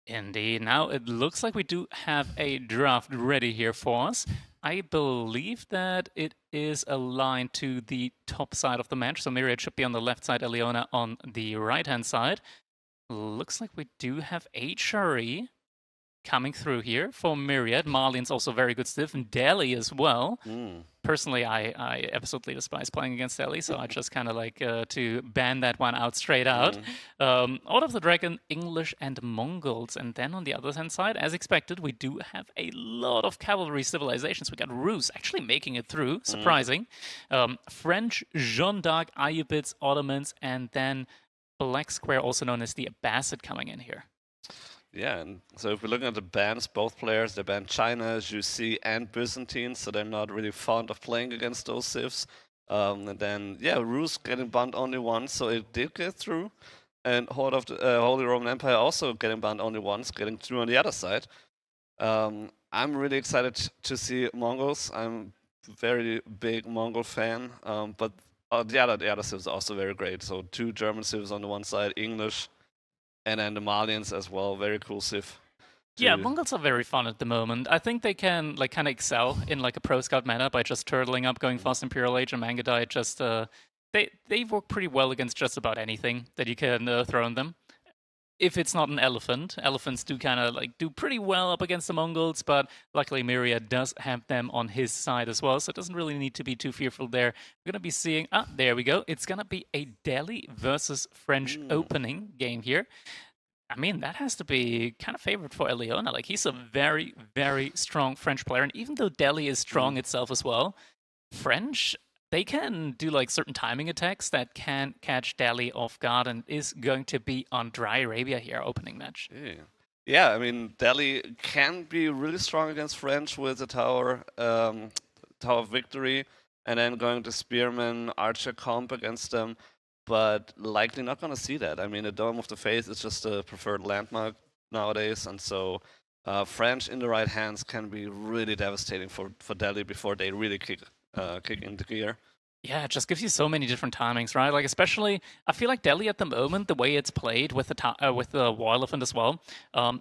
Indeed. Now it looks like we do have a draft ready here for us. I believe that it is aligned to the top side of the match, so Myriad should be on the left side, Elyona on the right-hand side. Looks like we do have HRE coming through here for Myriad. Malians also very good stiff, and Delhi as well. Mm. Personally, I absolutely despise playing against Delhi, so I just kind of like to ban that one out straight out. Mm. Out of the Dragon, English and Mongols, and then on the other hand side, as expected, we do have a lot of cavalry civilizations. We got Rus actually making it through, Mm. surprising. French, Jeanne d'Arc, Ayyubids, Ottomans, and then Black Square, also known as the Abbasid, coming in here. Yeah, and so if we're looking at the bans, both players, they banned China, Jussi, and Byzantine, so they're not really fond of playing against those civs. And then, yeah, Rus getting banned only once, so it did get through. And Horde of the Holy Roman Empire also getting banned only once, getting through on the other side. I'm really excited to see Mongols. I'm a very big Mongol fan, but the other civs are also very great. So 2 German civs on the one side, English, and then the Malians as well. Very cool civ. Yeah, To Mongols are very fun at the moment. I think they can like kind of excel in like a pro scout manner by just turtling up, going fast Imperial Age and Mangudai. Just they work pretty well against just about anything that you can throw in them. If it's not an elephant, elephants do kind of like do pretty well up against the Mongols, but luckily Myriad does have them on his side as well, so it doesn't really need to be too fearful there. We're gonna be seeing there we go. It's gonna be a Delhi versus French mm, opening game here. I mean, that has to be kind of favorite for Elyona. Like, he's a very, very strong French player. And even though Delhi is mm. strong itself as well, French, they can do like certain timing attacks that can catch Delhi off guard and is going to be on Dry Arabia here, opening match. Yeah. Yeah, I mean, Delhi can be really strong against French with the Tower of Victory, and then going to Spearman, Archer comp against them, but likely not going to see that. I mean, the Dome of the Faith is just a preferred landmark nowadays, and so French in the right hands can be really devastating for Delhi before they really kick into gear. Yeah, it just gives you so many different timings, right? Like especially, I feel like Delhi at the moment, the way it's played with the War Elephant as well.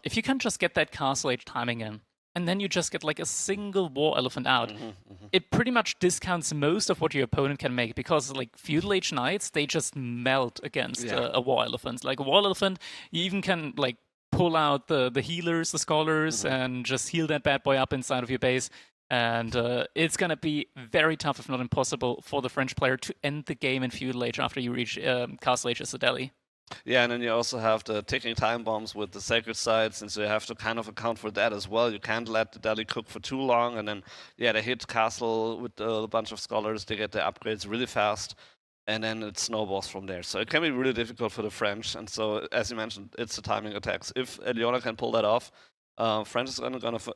If you can just get that Castle Age timing in, and then you just get like a single War Elephant out, Hmm. it pretty much discounts most of what your opponent can make because like Feudal Age Knights, they just melt against Yeah. a War Elephant. Like a War Elephant, you even can like pull out the healers, the scholars, Hmm. and just heal that bad boy up inside of your base. And it's going to be very tough, if not impossible, for the French player to end the game in Feudal Age after you reach Castle Age as a Delhi. Yeah, and then you also have the ticking time bombs with the sacred sites, and so you have to kind of account for that as well. You can't let the Delhi cook for too long, and then yeah, they hit castle with a bunch of scholars. They get their upgrades really fast, and then it snowballs from there. So it can be really difficult for the French. And so, as you mentioned, it's the timing attacks. If Elyona can pull that off, France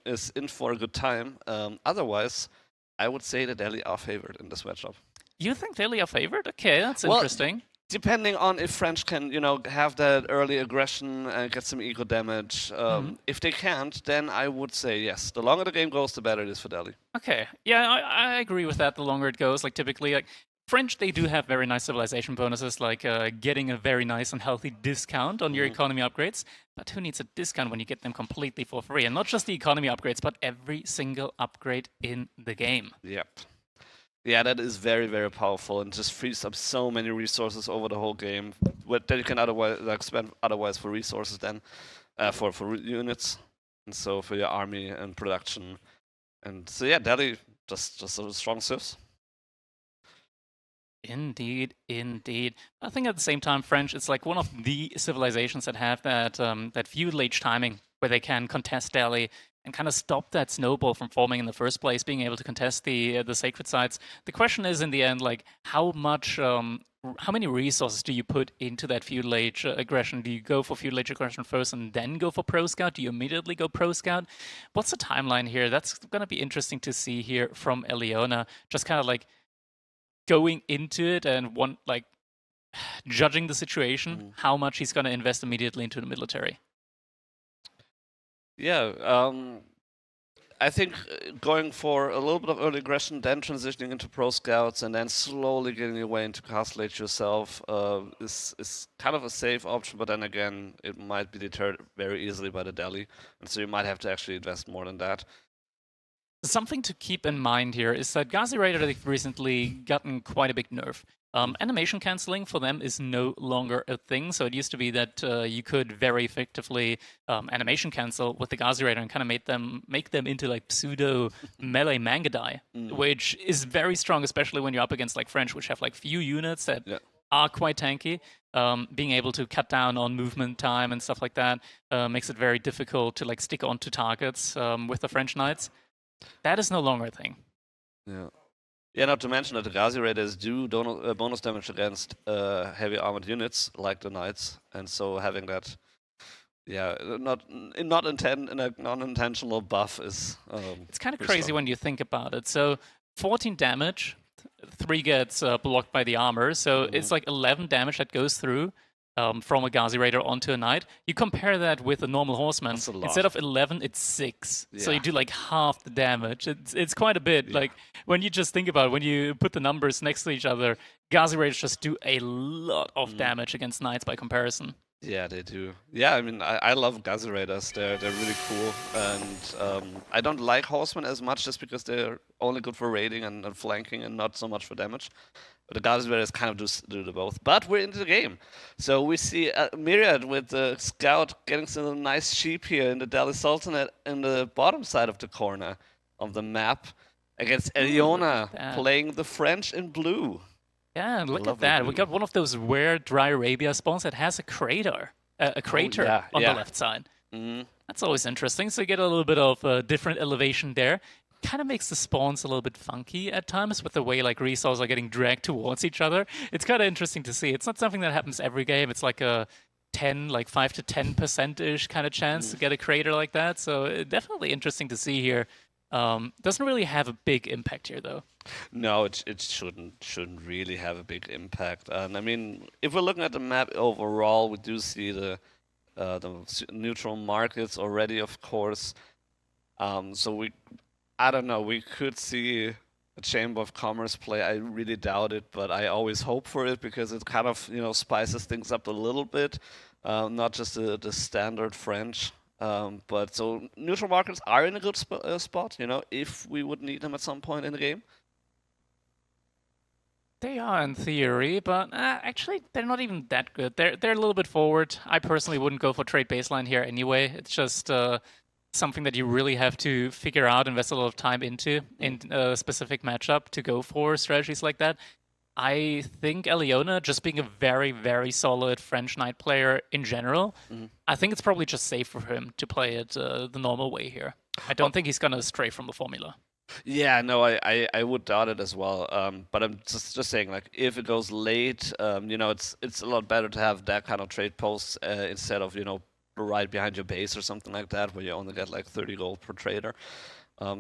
is in for a good time. Otherwise, I would say the Delhi are favored in this matchup. You think Delhi are favored? Okay, that's Well, interesting. depending on if French can, have that early aggression and get some eco damage. Mhm. If they can't, then I would say yes. The longer the game goes, the better it is for Delhi. Okay, yeah, I agree with that. The longer it goes, like typically, like French, they do have very nice civilization bonuses, like getting a very nice and healthy discount on your Hmm. economy upgrades. But who needs a discount when you get them completely for free? And not just the economy upgrades, but every single upgrade in the game. Yep. Yeah, that is very, very powerful and just frees up so many resources over the whole game that you can otherwise spend otherwise for resources then for units, and so for your army and production. And so yeah, Delhi just a strong civs. Indeed, indeed. I think at the same time, French it's like one of the civilizations that have that feudal age timing where they can contest Delhi and kind of stop that snowball from forming in the first place, being able to contest the sacred sites. The question is, in the end, like how many resources do you put into that feudal age aggression? Do you go for feudal age aggression first and then go for pro scout? Do you immediately go pro scout? What's the timeline here? That's going to be interesting to see here from Elyona. Just kind of like going into it and judging the situation, Mm. how much he's going to invest immediately into the military. Yeah, I think going for a little bit of early aggression, then transitioning into pro scouts, and then slowly getting your way into castle age yourself is kind of a safe option. But then again, it might be deterred very easily by the deli, and so you might have to actually invest more than that. Something to keep in mind here is that Gazi Raider have recently gotten quite a big nerf. Animation canceling for them is no longer a thing. So it used to be that you could very effectively animation cancel with the Gazi Raider and kind of make them into like pseudo melee Mangadai, which is very strong, especially when you're up against like French, which have like few units that are quite tanky. Being able to cut down on movement time and stuff like that makes it very difficult to like stick onto targets with the French knights. That is no longer a thing. Yeah. Yeah, not to mention that the Gazi Raiders do bonus damage against heavy armored units like the Knights, and so having that, not in a non-intentional buff is. It's kind of crazy when you think about it. So 14 damage, 3 gets blocked by the armor, so it's like 11 damage that goes through. From a Gazi Raider onto a Knight. You compare that with a normal Horseman. Instead of 11, it's 6. Yeah. So you do like half the damage. It's quite a bit. Yeah. Like when you just think about it, when you put the numbers next to each other, Gazi Raiders just do a lot of damage against Knights by comparison. Yeah, they do. Yeah, I mean, I love Gazi Raiders. They're really cool. And I don't like Horsemen as much just because they're only good for raiding and flanking and not so much for damage. But the Gazi Raiders kind of do the both. But we're into the game. So we see Myriad with the scout getting some nice sheep here in the Delhi Sultanate in the bottom side of the corner of the map against Elyona playing the French in blue. Yeah, look at that. We got one of those rare dry Arabia spawns that has a crater on the left side. That's always interesting. So you get a little bit of different elevation there. Kind of makes the spawns a little bit funky at times with the way like resources are getting dragged towards each other. It's kind of interesting to see. It's not something that happens every game. It's like a 5 to 10%-ish kind of chance to get a crater like that. So definitely interesting to see here. Doesn't really have a big impact here though. No, it shouldn't really have a big impact. And I mean, if we're looking at the map overall, we do see the neutral markets already, of course. So I don't know, we could see a Chamber of Commerce play. I really doubt it, but I always hope for it because it kind of, spices things up a little bit, not just the standard French. But so neutral markets are in a good spot, if we would need them at some point in the game. They are in theory, but actually they're not even that good. They're a little bit forward. I personally wouldn't go for trade baseline here anyway. It's just something that you really have to figure out, invest a lot of time into in a specific matchup to go for strategies like that. I think Elyona, just being a very, very solid French Knight player in general, I think it's probably just safe for him to play it the normal way here. I don't think he's going to stray from the formula. Yeah, no, I would doubt it as well. But I'm just saying, like, if it goes late, it's a lot better to have that kind of trade posts instead of, right behind your base or something like that, where you only get like 30 gold per trader.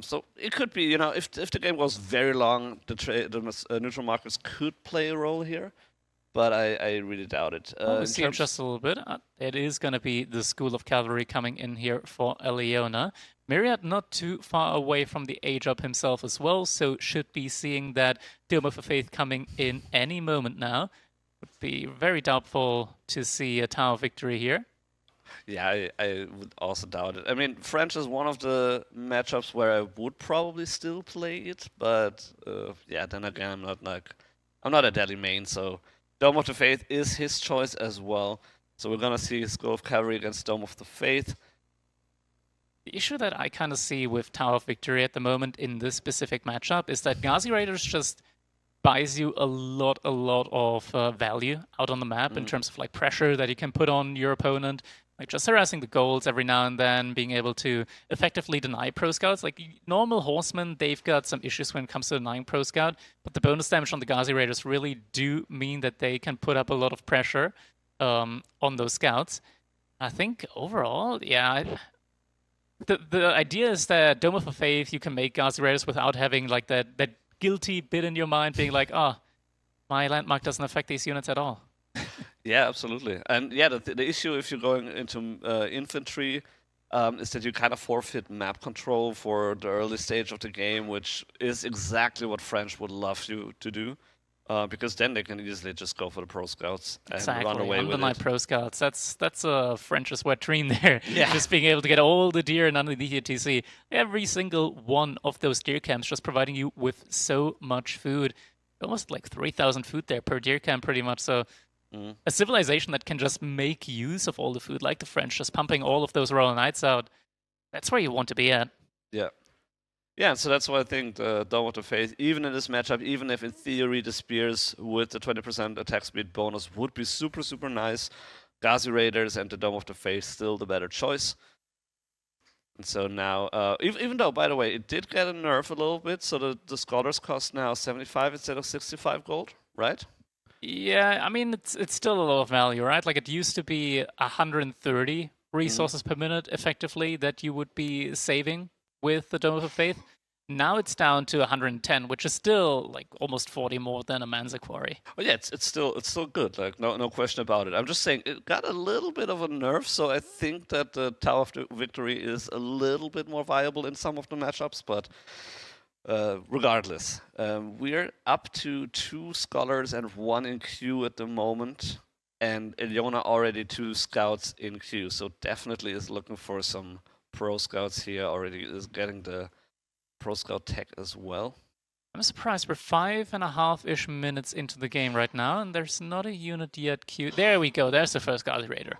So it could be, if the game goes very long, the neutral markets could play a role here, but I really doubt it. We'll see in just a little bit. It is going to be the School of Cavalry coming in here for Elyona. Myriad not too far away from the Age Up himself as well, so should be seeing that Dome of the Faith coming in any moment now. Would be very doubtful to see a Tower Victory here. Yeah, I would also doubt it. I mean, French is one of the matchups where I would probably still play it, but then again, I'm not a Delhi main, so Dome of the Faith is his choice as well. So we're gonna see School of Cavalry against Dome of the Faith. The issue that I kind of see with Tower of Victory at the moment in this specific matchup is that Gazi Raiders just buys you a lot of value out on the map in terms of like pressure that you can put on your opponent. Like just harassing the golds every now and then, being able to effectively deny Pro Scouts. Like normal Horsemen, they've got some issues when it comes to denying Pro Scout, but the bonus damage on the Gazi Raiders really do mean that they can put up a lot of pressure on those Scouts. I think overall, the idea is that Dome of the Faith, you can make Gazi Raiders without having like that guilty bit in your mind being like, my landmark doesn't affect these units at all. Yeah, absolutely. And the issue if you're going into infantry is that you kind of forfeit map control for the early stage of the game, which is exactly what French would love you to do. Because then they can easily just go for the pro scouts and run Exactly, away with undernight it. pro scouts. That's a French's wet dream there. Yeah. Just being able to get all the deer and underneath your TC. Every single one of those deer camps just providing you with so much food. Almost like 3,000 food there per deer camp, pretty much. So a civilization that can just make use of all the food, like the French, just pumping all of those Royal Knights out. That's where you want to be at. Yeah. Yeah, so that's why I think the Dome of the Faith, even in this matchup, even if in theory the Spears with the 20% attack speed bonus would be super, super nice, Ghazi Raiders and the Dome of the Faith still the better choice. And so now, even though, by the way, it did get a nerf a little bit, so the Scholars cost now 75 instead of 65 gold, right? Yeah, I mean, it's still a lot of value, right? Like, it used to be 130 resources per minute, effectively, that you would be saving with the Dome of Faith. Now it's down to 110, which is still like almost 40 more than a Manza Quarry. Oh yeah, it's still good. Like no question about it. I'm just saying it got a little bit of a nerf, so I think that the Tower of the Victory is a little bit more viable in some of the matchups. But regardless, we're up to 2 Scholars and 1 in queue at the moment, and Elyona already 2 Scouts in queue. So definitely is looking for some Pro Scouts here. Already is getting the Pro Scout tech as well. I'm surprised we're 5.5-ish minutes into the game right now, and there's not a unit yet queued. There we go. There's the first Ghazi Raider.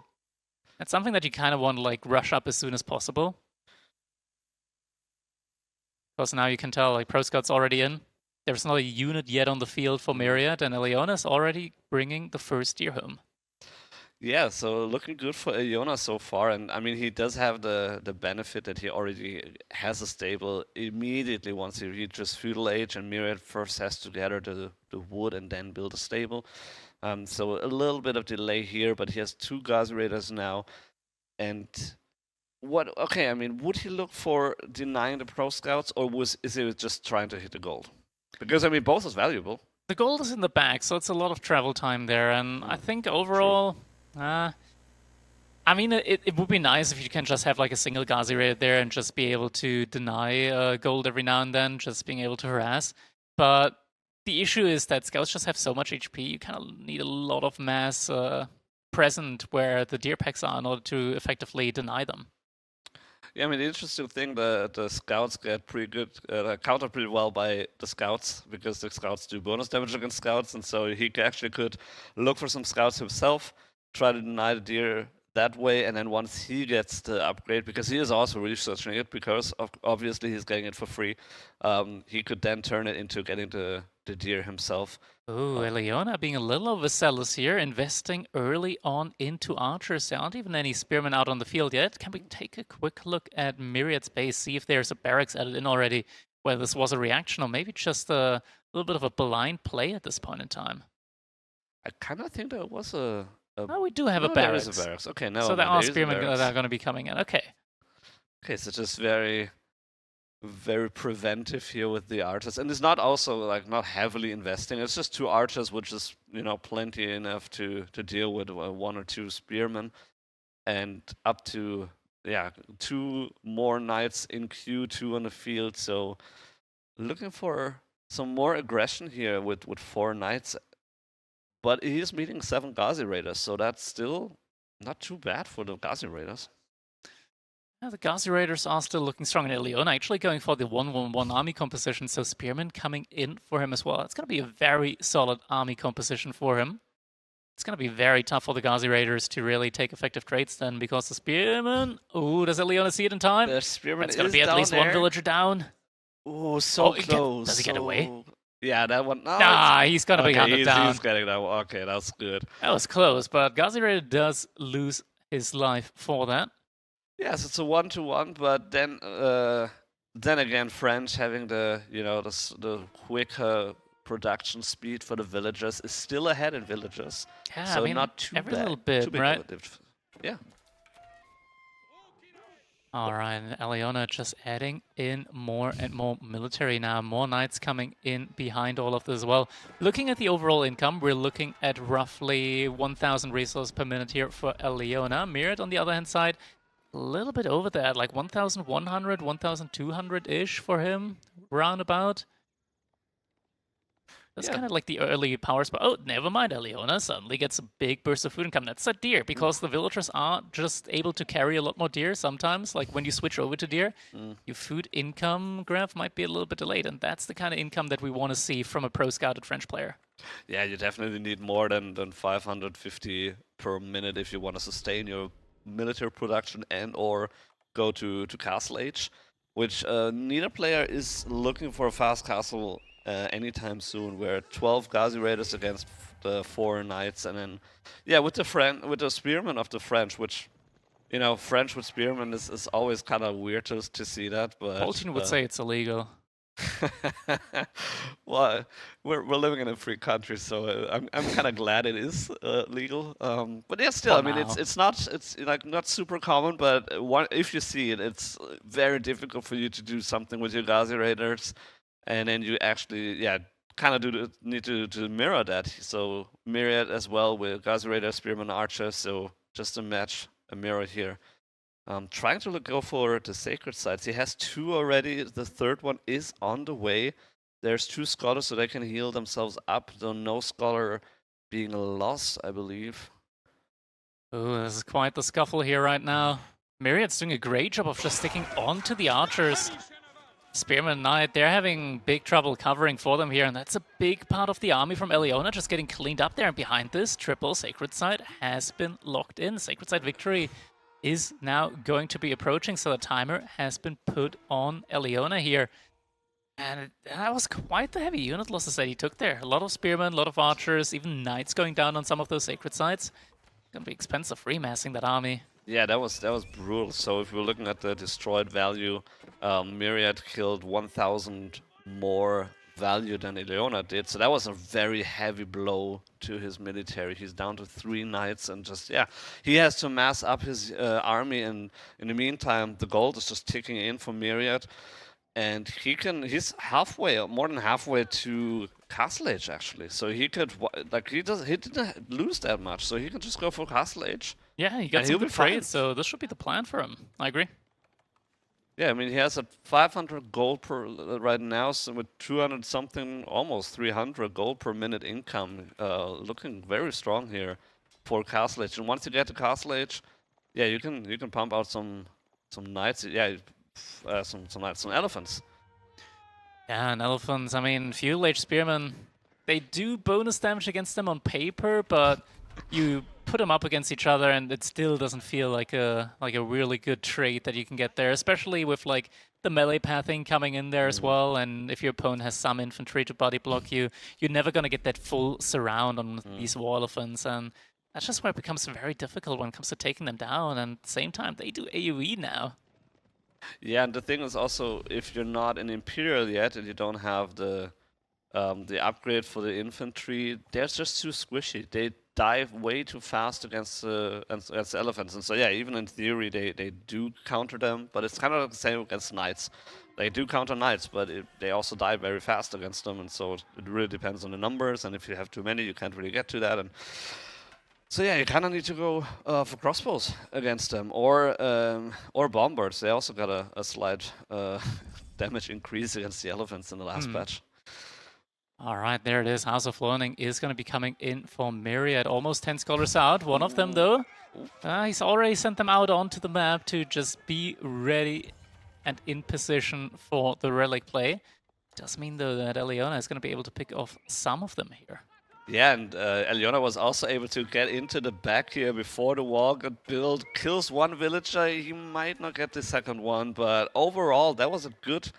That's something that you kind of want to like rush up as soon as possible. Because now you can tell like Pro Scout's already in. There's not a unit yet on the field for Myriad, and Elyona is already bringing the first deer home. Yeah, so looking good for Elyona so far, and I mean he does have the benefit that he already has a stable immediately once he reaches feudal age, and Myriad first has to gather the wood and then build a stable. So a little bit of delay here, but he has 2 Ghazi Raiders now, and what? Okay, I mean, would he look for denying the pro scouts, or is he just trying to hit the gold? Because I mean, both is valuable. The gold is in the back, so it's a lot of travel time there, and I think overall. I mean, it would be nice if you can just have like a single Ghazi Raider there and just be able to deny gold every now and then, just being able to harass. But the issue is that scouts just have so much HP, you kind of need a lot of mass present where the deer packs are in order to effectively deny them. Yeah, I mean, the interesting thing, the scouts get pretty good, countered pretty well by the scouts, because the scouts do bonus damage against scouts, and so he actually could look for some scouts himself, try to deny the deer that way, and then once he gets the upgrade, because he is also researching it, because obviously he's getting it for free, he could then turn it into getting the deer himself. Ooh, Elyona being a little overzealous here, investing early on into archers. There aren't even any spearmen out on the field yet. Can we take a quick look at Myriad's base, see if there's a barracks added in already, whether this was a reaction or maybe just a little bit of a blind play at this point in time? I kind of think there was Oh, we do have a barracks. There is a barracks. Okay, no. So there are spearmen that are going to be coming in. Okay. Okay, so just very, very preventive here with the archers, and it's not also like not heavily investing. It's just 2 archers, which is plenty enough to deal with 1 or 2 spearmen, and up to 2 more knights in queue, 2 on the field. So looking for some more aggression here with 4 knights. But he is meeting 7 Ghazi Raiders, so that's still not too bad for the Ghazi Raiders. Yeah, the Ghazi Raiders are still looking strong, and Elyona actually going for the 1-1-1 army composition, so Spearmen coming in for him as well. It's going to be a very solid army composition for him. It's going to be very tough for the Ghazi Raiders to really take effective trades then, because the Spearmen... Ooh, does Elyona see it in time? The Spearmen It's going to be at least there. 1 villager down. Oh, so close. Does he get away? Yeah, that one. No, Nah, he's going to be hunted down. He's getting that one. Okay, that's good. That was close, but Ghazi Raider does lose his life for that. Yes, it's a 1-1, but then again, French having the the quicker production speed for the villagers is still ahead in villagers. Yeah, so I mean, not too every bad. little bit, too big right? of a diff. Yeah. All right, and Elyona just adding in more and more military now. More knights coming in behind all of this as well. Looking at the overall income, we're looking at roughly 1,000 resources per minute here for Elyona. Myriad, on the other hand side, A little bit over that, like 1,100, 1,200-ish for him, roundabout. That's Yeah. kind of like the early power spot. Oh, never mind, Elyona suddenly gets a big burst of food income. That's a deer, because the villagers are just able to carry a lot more deer sometimes. Like when you switch over to deer, your food income graph might be a little bit delayed, and that's the kind of income that we want to see from a pro-scouted French player. Yeah, you definitely need more than 550 per minute if you want to sustain your military production and or go to Castle Age, which neither player is looking for a fast castle anytime soon. We're 12 Ghazi Raiders against the 4 Knights, and then, yeah, with the Spearmen of the French, which, you know, French with Spearmen is always kind of weird to see that, but... Paultine would say it's illegal. Well, we're living in a free country, so I'm kind of glad it is legal. But yeah, still, For I mean, now. it's like not super common, but if you see it, it's very difficult for you to do something with your Ghazi Raiders, and then you actually, yeah, kind of need to mirror that. So Myriad as well with Ghazi Raider, Spearman, Archer. So just to match a mirror here. Trying to go for the sacred sites. He has 2 already. The 3rd one is on the way. There's 2 scholars, so they can heal themselves up. So no scholar being lost, I believe. Ooh, this is quite the scuffle here right now. Myriad's doing a great job of just sticking onto the archers. Spearman Knight, they're having big trouble covering for them here, and that's a big part of the army from Elyona just getting cleaned up there. And behind this, triple Sacred Site has been locked in. Sacred Site victory is now going to be approaching, so the timer has been put on Elyona here. And that was quite the heavy unit losses that he took there. A lot of spearmen, a lot of archers, even knights going down on some of those sacred sites. Gonna be expensive remassing that army. Yeah, that was brutal. So if we're looking at the destroyed value, Myriad killed 1,000 more value than Elyona did. So that was a very heavy blow to his military. He's down to 3 knights, and just, yeah, he has to mass up his army. And in the meantime, the gold is just ticking in for Myriad. And he's halfway, more than halfway to Castle Age, actually. So he could, like, he didn't lose that much. So he can just go for Castle Age. Yeah, he got some good trades, so this should be the plan for him. I agree. Yeah, I mean, he has a 500 gold per right now, so with 200 something, almost 300 gold per minute income, looking very strong here for Castle Age. And once you get to Castle Age, yeah, you can pump out some knights. Yeah, some knights, some elephants. Yeah, and elephants. I mean, Fuel Age Spearmen, they do bonus damage against them on paper, but you put them up against each other, and it still doesn't feel like a really good trait that you can get there, especially with like the melee pathing coming in there as well. And if your opponent has some infantry to body block you, you're never gonna get that full surround on these war elephants, and that's just where it becomes very difficult when it comes to taking them down. And at the same time, they do AoE now. Yeah, and the thing is also, if you're not an Imperial yet and you don't have the upgrade for the infantry, they're just too squishy. They dive way too fast against elephants, and so yeah, even in theory they do counter them, but it's kind of the same against knights. They do counter knights, but they also die very fast against them, and so it really depends on the numbers. And if you have too many, you can't really get to that. And so yeah, you kind of need to go for crossbows against them, or bombers. They also got a slight damage increase against the elephants in the last patch. All right, there it is. House of Learning is going to be coming in for Myriad. Almost 10 scholars out. One of them, though, he's already sent them out onto the map to just be ready and in position for the relic play. Does mean, though, that Elyona is going to be able to pick off some of them here. Yeah, and Elyona was also able to get into the back here before the wall got built. Kills 1 villager. He might not get the second one, but overall, that was a good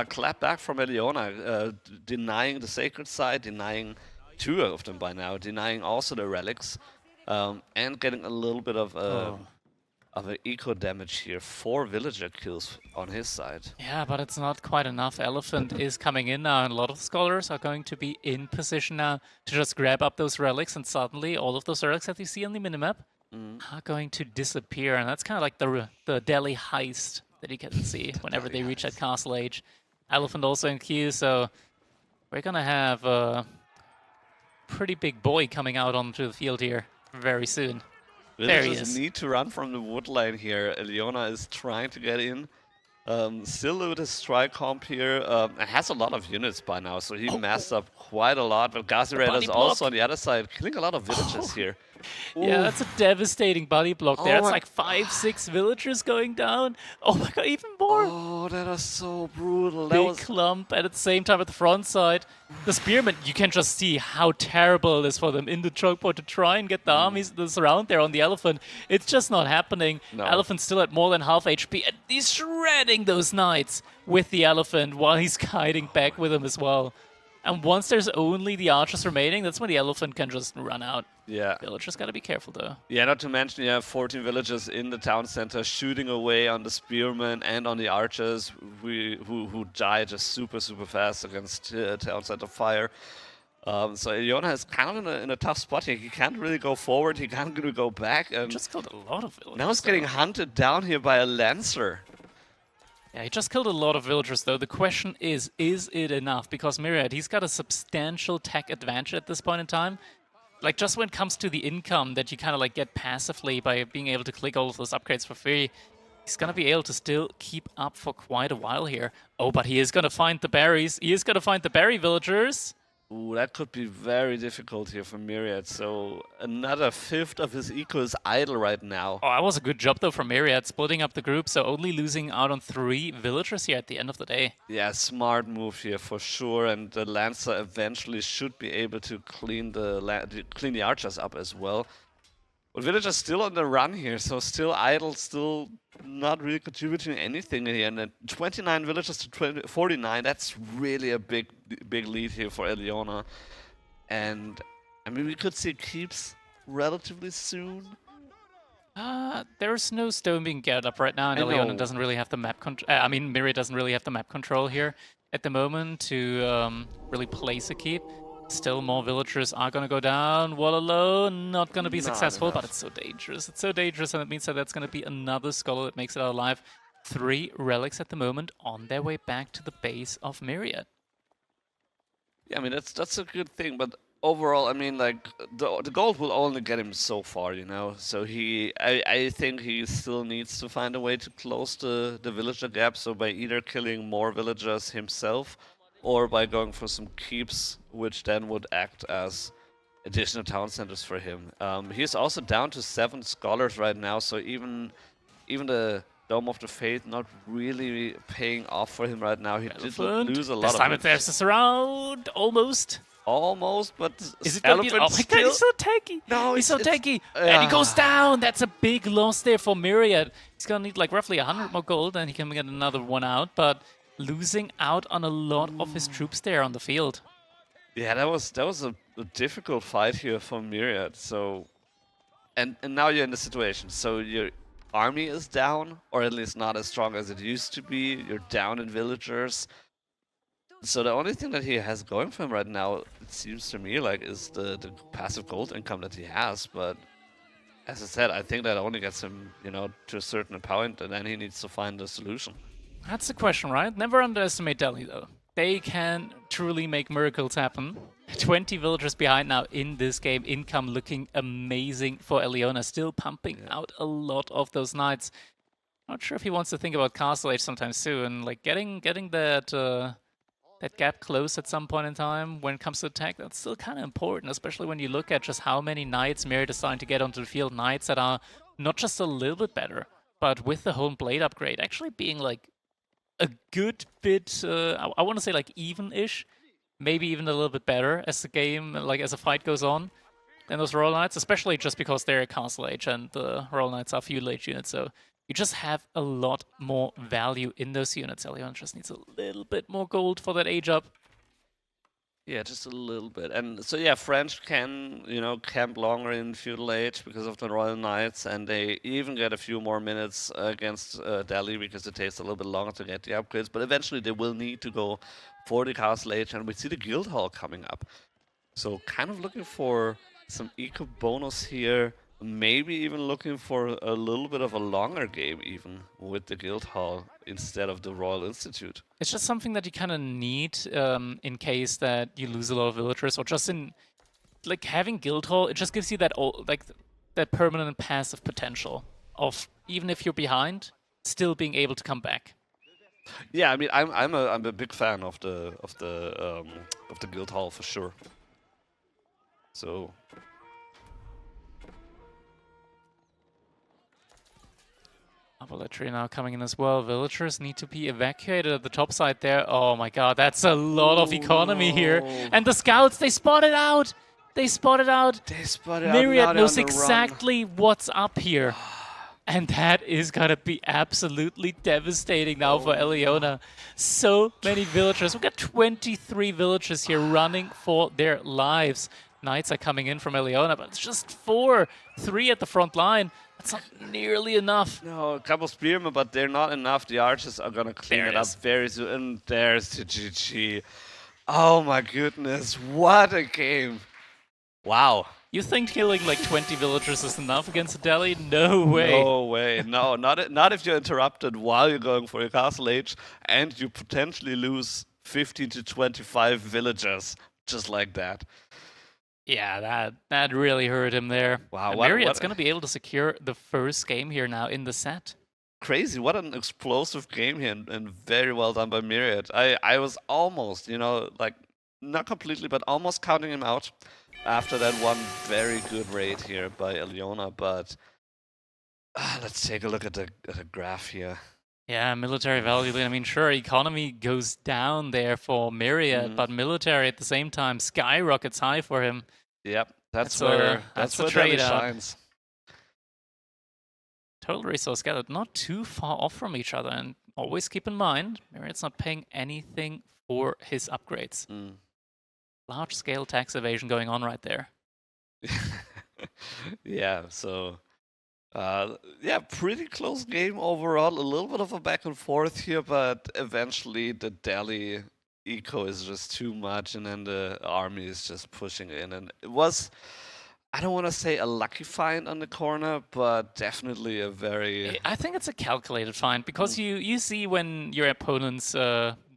clap back from Elyona, denying the sacred site, denying 2 of them by now, denying also the relics, and getting a little bit of an eco damage here. 4 villager kills on his side. Yeah, but it's not quite enough. Elephant is coming in now, and a lot of scholars are going to be in position now to just grab up those relics, and suddenly all of those relics that you see on the minimap are going to disappear, and that's kind of like the Delhi heist that you can see whenever they reach that Castle Age. Elephant also in queue, so we're gonna have a pretty big boy coming out onto the field here very soon. There he Villagers is. need to run from the wood lane here. Elyona is trying to get in. Still with his strike comp here. It has a lot of units by now, so he messed up quite a lot. But Garrison body is also block. on the other side, killing a lot of villagers here. Yeah, that's a devastating body block there. Oh It's my- like 5-6 villagers going down. Oh my god, even more. Oh, that was so brutal. That Big was clump, and at the same time at the front side, the spearmen, you can just see how terrible it is for them in the choke point to try and get the armies that surround there on the elephant. It's just not happening. No. Elephant's still at more than half HP, and he's shredding those knights with the elephant while he's guiding back with him as well. And once there's only the archers remaining, that's when the elephant can just run out. yeah. Villagers gotta be careful though. Yeah, not to mention you have 14 villagers in the town center shooting away on the spearmen and on the archers who die just super fast against town center fire. So Elyona is kind of in a tough spot here. He can't really go forward. He can't really go back. And Just killed a lot of villagers. now he's though. getting hunted down here by a lancer. Yeah, he just killed a lot of villagers, though. The question is it enough? Because Myriad, he's got a substantial tech advantage at this point in time. Like, just when it comes to the income that you kind of, like, get passively by being able to click all of those upgrades for free, he's going to be able to still keep up for quite a while here. Oh, but he is going to find the berries. He is going to find the berry villagers. Ooh, that could be very difficult here for Myriad. So another fifth of his eco is idle right now. Oh, that was a good job, though, from Myriad, splitting up the group, so only losing out on 3 villagers here at the end of the day. Yeah, smart move here for sure, and the Lancer eventually should be able to clean the archers up as well. But villagers still on the run here, so still idle, still not really contributing anything here. And then 29 villagers to 49, that's really a big lead here for Elyona. And I mean, we could see keeps relatively soon. There's no stone being gathered up right now, and I Elyona know. doesn't really have the map control. I mean, Myriad doesn't really have the map control here at the moment to really place a keep. Still more villagers are going to go down. Wall alone, not going to be Not successful, enough. but it's so dangerous. It's so dangerous, and it means that that's going to be another scholar that makes it out alive. 3 relics at the moment on their way back to the base of Myriad. Yeah, I mean, that's a good thing, but overall, I mean, like, the gold will only get him so far, you know? So I think he still needs to find a way to close the villager gap, so by either killing more villagers himself, or by going for some keeps, which then would act as additional town centers for him. He's also down to 7 scholars right now, so even the Dome of the Faith not really paying off for him right now. He did Elephant. lose a lot This of time it. there's a surround, almost. Almost, but Is it gonna be? Oh my Elephant god, he's still- so tanky! No, he's so it's- tanky! And he goes down! That's a big loss there for Myriad. He's gonna need like roughly 100 more gold, and he can get another one out, but losing out on a lot of his troops there on the field. Yeah, that was a difficult fight here for Myriad. So, and now you're in the situation. So your army is down, or at least not as strong as it used to be. You're down in villagers. So the only thing that he has going for him right now, it seems to me like, is the passive gold income that he has. But as I said, I think that only gets him, you know, to a certain point, and then he needs to find a solution. That's the question, right? Never underestimate Delhi, though. They can truly make miracles happen. 20 villagers behind now in this game. Income looking amazing for Elyona. Still pumping out a lot of those knights. Not sure if he wants to think about Castle Age sometime soon. Like getting that that gap close at some point in time when it comes to attack, that's still kind of important, especially when you look at just how many knights Myriad is starting to get onto the field. Knights that are not just a little bit better, but with the Home Blade upgrade actually being like a good bit, I want to say like even-ish, maybe even a little bit better as the game, like as the fight goes on than those Royal Knights, especially just because they're a Castle Age and the Royal Knights are feudal age units, so you just have a lot more value in those units. Elyona just needs a little bit more gold for that age up. Yeah, just a little bit. And so yeah, French can, you know, camp longer in feudal age because of the Royal Knights, and they even get a few more minutes against Delhi because it takes a little bit longer to get the upgrades. But eventually they will need to go for the Castle Age, and we see the Guild Hall coming up. So kind of looking for some eco bonus here, maybe even looking for a little bit of a longer game even with the Guild Hall instead of the Royal Institute. It's just something that you kind of need in case that you lose a lot of villagers, or just in like having Guildhall. It just gives you that like that permanent passive potential of even if you're behind, still being able to come back. Yeah, I mean, I'm a big fan of the guild hall for sure. So Arballetry now coming in as well. Villagers need to be evacuated at the top side there. Oh my god, that's a lot of economy here. no. And the scouts, they spot it out. They spot it out. They spotted out, Myriad now they're knows on the run. exactly what's up here. And that is gonna be absolutely devastating now for Elyona. So many villagers. We've got 23 villagers here running for their lives. Knights are coming in from Elyona, but it's just 4. 3 at the front line. That's not nearly enough. No, a couple spearmen, but they're not enough. The archers are gonna clean There it it up is. very soon. And there's the GG. Oh my goodness, what a game. Wow. You think killing like 20 villagers is enough against Delhi? No way. No way. No, not if you're interrupted while you're going for your castle age and you potentially lose 15 to 25 villagers just like that. Yeah, that really hurt him there. Wow, And what- Myriad's what- going to be able to secure the first game here now in the set. Crazy. What an explosive game here and very well done by Myriad. I was almost, like not completely, but almost counting him out after that one very good raid here by Elyona. But let's take a look at the graph here. Yeah, military value. I mean, sure, economy goes down there for Myriad, but military at the same time skyrockets high for him. Yep, that's the where Delhi trade-off. shines. Total resource gathered not too far off from each other, and always keep in mind, Myriad's not paying anything for his upgrades. Large-scale tax evasion going on right there. Yeah, so yeah, pretty close game overall. A little bit of a back and forth here, but eventually the Delhi eco is just too much, and then the army is just pushing in. And it was, I don't want to say a lucky find on the corner, but definitely a very. I think it's a calculated find because you see when your opponents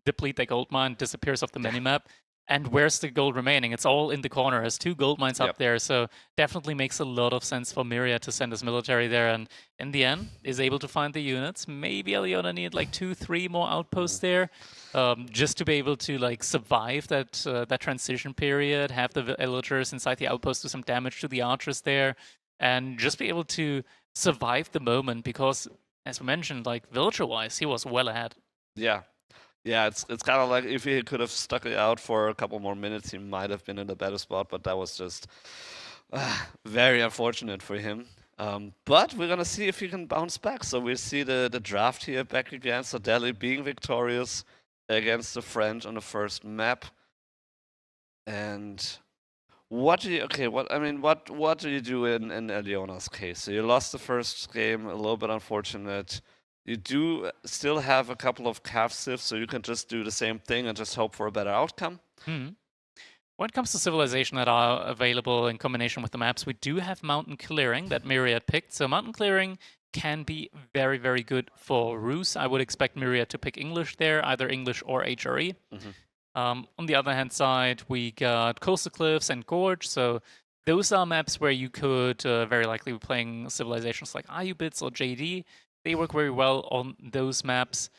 deplete their gold mine, disappears off the minimap, and where's the gold remaining? It's all in the corner. There's 2 gold mines up there, so definitely makes a lot of sense for Myriad to send his military there, and in the end is able to find the units. Maybe Elyona needed like 2, 3 more outposts there, just to be able to like survive that that transition period, have the villagers inside the outpost do some damage to the archers there, and just be able to survive the moment because, as we mentioned, like villager-wise, he was well ahead. Yeah, it's kind of like if he could have stuck it out for a couple more minutes, he might have been in a better spot, but that was just very unfortunate for him. But we're gonna see if he can bounce back. So we see the draft here back again. So Delhi being victorious against the French on the first map. And what do you what do you do in Elyona's case? So you lost the first game, a little bit unfortunate. You do still have a couple of calf sifts, so you can just do the same thing and just hope for a better outcome. When it comes to civilization that are available in combination with the maps, we do have mountain clearing that Myriad picked. So mountain clearing can be very, very good for Rus. I would expect Myriad to pick English there, either English or HRE. On the other hand side, we got Coastal Cliffs and Gorge. So those are maps where you could very likely be playing civilizations like Ayubits or JD. They work very well on those maps.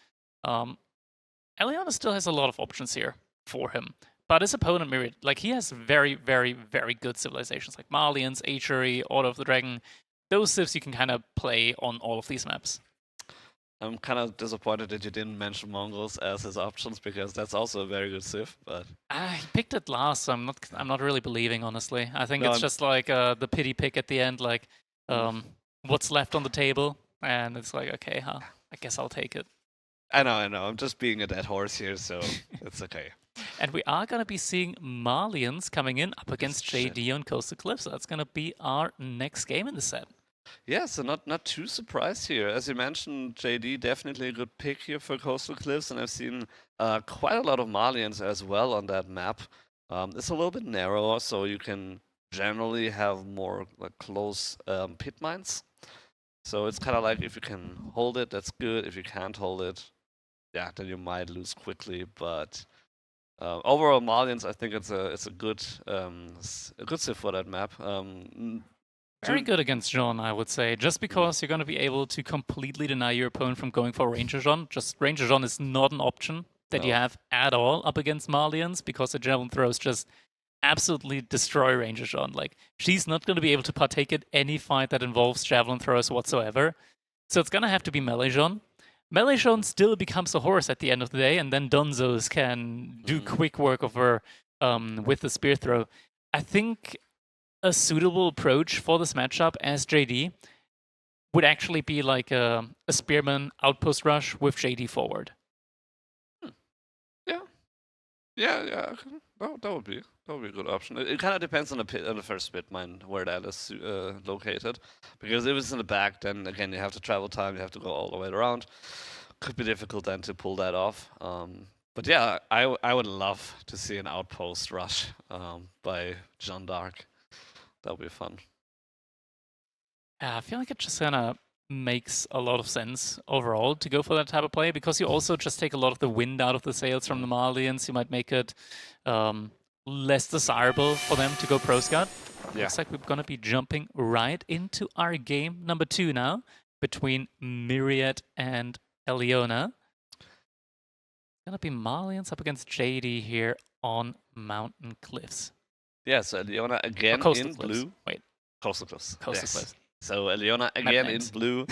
Elyona still has a lot of options here for him. But his opponent, Myriad, like he has very, very, very good civilizations like Malians, HRE, Order of the Dragon. Those civs you can kind of play on all of these maps. I'm kind of disappointed that you didn't mention Mongols as his options because that's also a very good civ. But he picked it last, so I'm not really believing, honestly. I think No, it's I'm- just like the pity pick at the end, like what's left on the table, and it's like okay, I guess I'll take it. I know. I'm just being a dead horse here, so it's okay. And we are going to be seeing Malians coming in up against JD on Coastal Cliffs. So that's going to be our next game in the set. Yeah, so not too surprised here. As you mentioned, JD definitely a good pick here for Coastal Cliffs, and I've seen quite a lot of Malians as well on that map. It's a little bit narrower, so you can generally have more like close pit mines. So it's kind of like if you can hold it, that's good. If you can't hold it, yeah, then you might lose quickly. But overall, Malians, I think it's a good civ for that map. Very good against Jeanne, I would say. Just because you're going to be able to completely deny your opponent from going for Ranger Jeanne. Just Ranger Jeanne is not an option that you No. have at all up against Malians because the javelin throws just absolutely destroy Ranger Jeanne. Like, she's not going to be able to partake in any fight that involves javelin throws whatsoever. So it's going to have to be melee Jeanne. Melee Jeanne still becomes a horse at the end of the day, and then Dunzos can do quick work of her with the spear throw. I think a suitable approach for this matchup as JD would actually be like a spearman outpost rush with JD forward. Yeah. That would be a good option. It kind of depends on the first pit mine where that is located, because if it's in the back, then again you have to travel time, you have to go all the way around. Could be difficult then to pull that off. But yeah, I would love to see an outpost rush by Jeanne d'Arc. That would be fun. I feel like it just kind of makes a lot of sense overall to go for that type of play, because you also just take a lot of the wind out of the sails from the Malians. You might make it less desirable for them to go pro scout. Yeah. Looks like we're going to be jumping right into our game number 2 now between Myriad and Elyona. It's going to be Malians up against JD here on Mountain Cliffs. Yeah, so Elyona again in blue. Wait. Coastal Cliffs. Coastal Cliffs. So Elyona again in blue,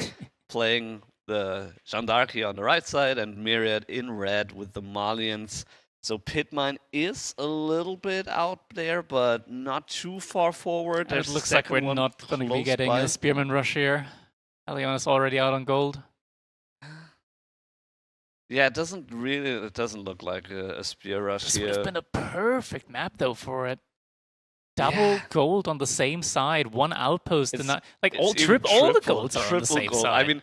playing the Jeanne d'Arc here on the right side, and Myriad in red with the Malians. So Pitmine is a little bit out there, but not too far forward. It looks like we're not going to be getting a spearman rush here. Elyona's already out on gold. Yeah, it doesn't look like a spear rush this here. This would have been a perfect map though for it. Double gold on the same side, one outpost, and like all the golds are on the same side. I mean,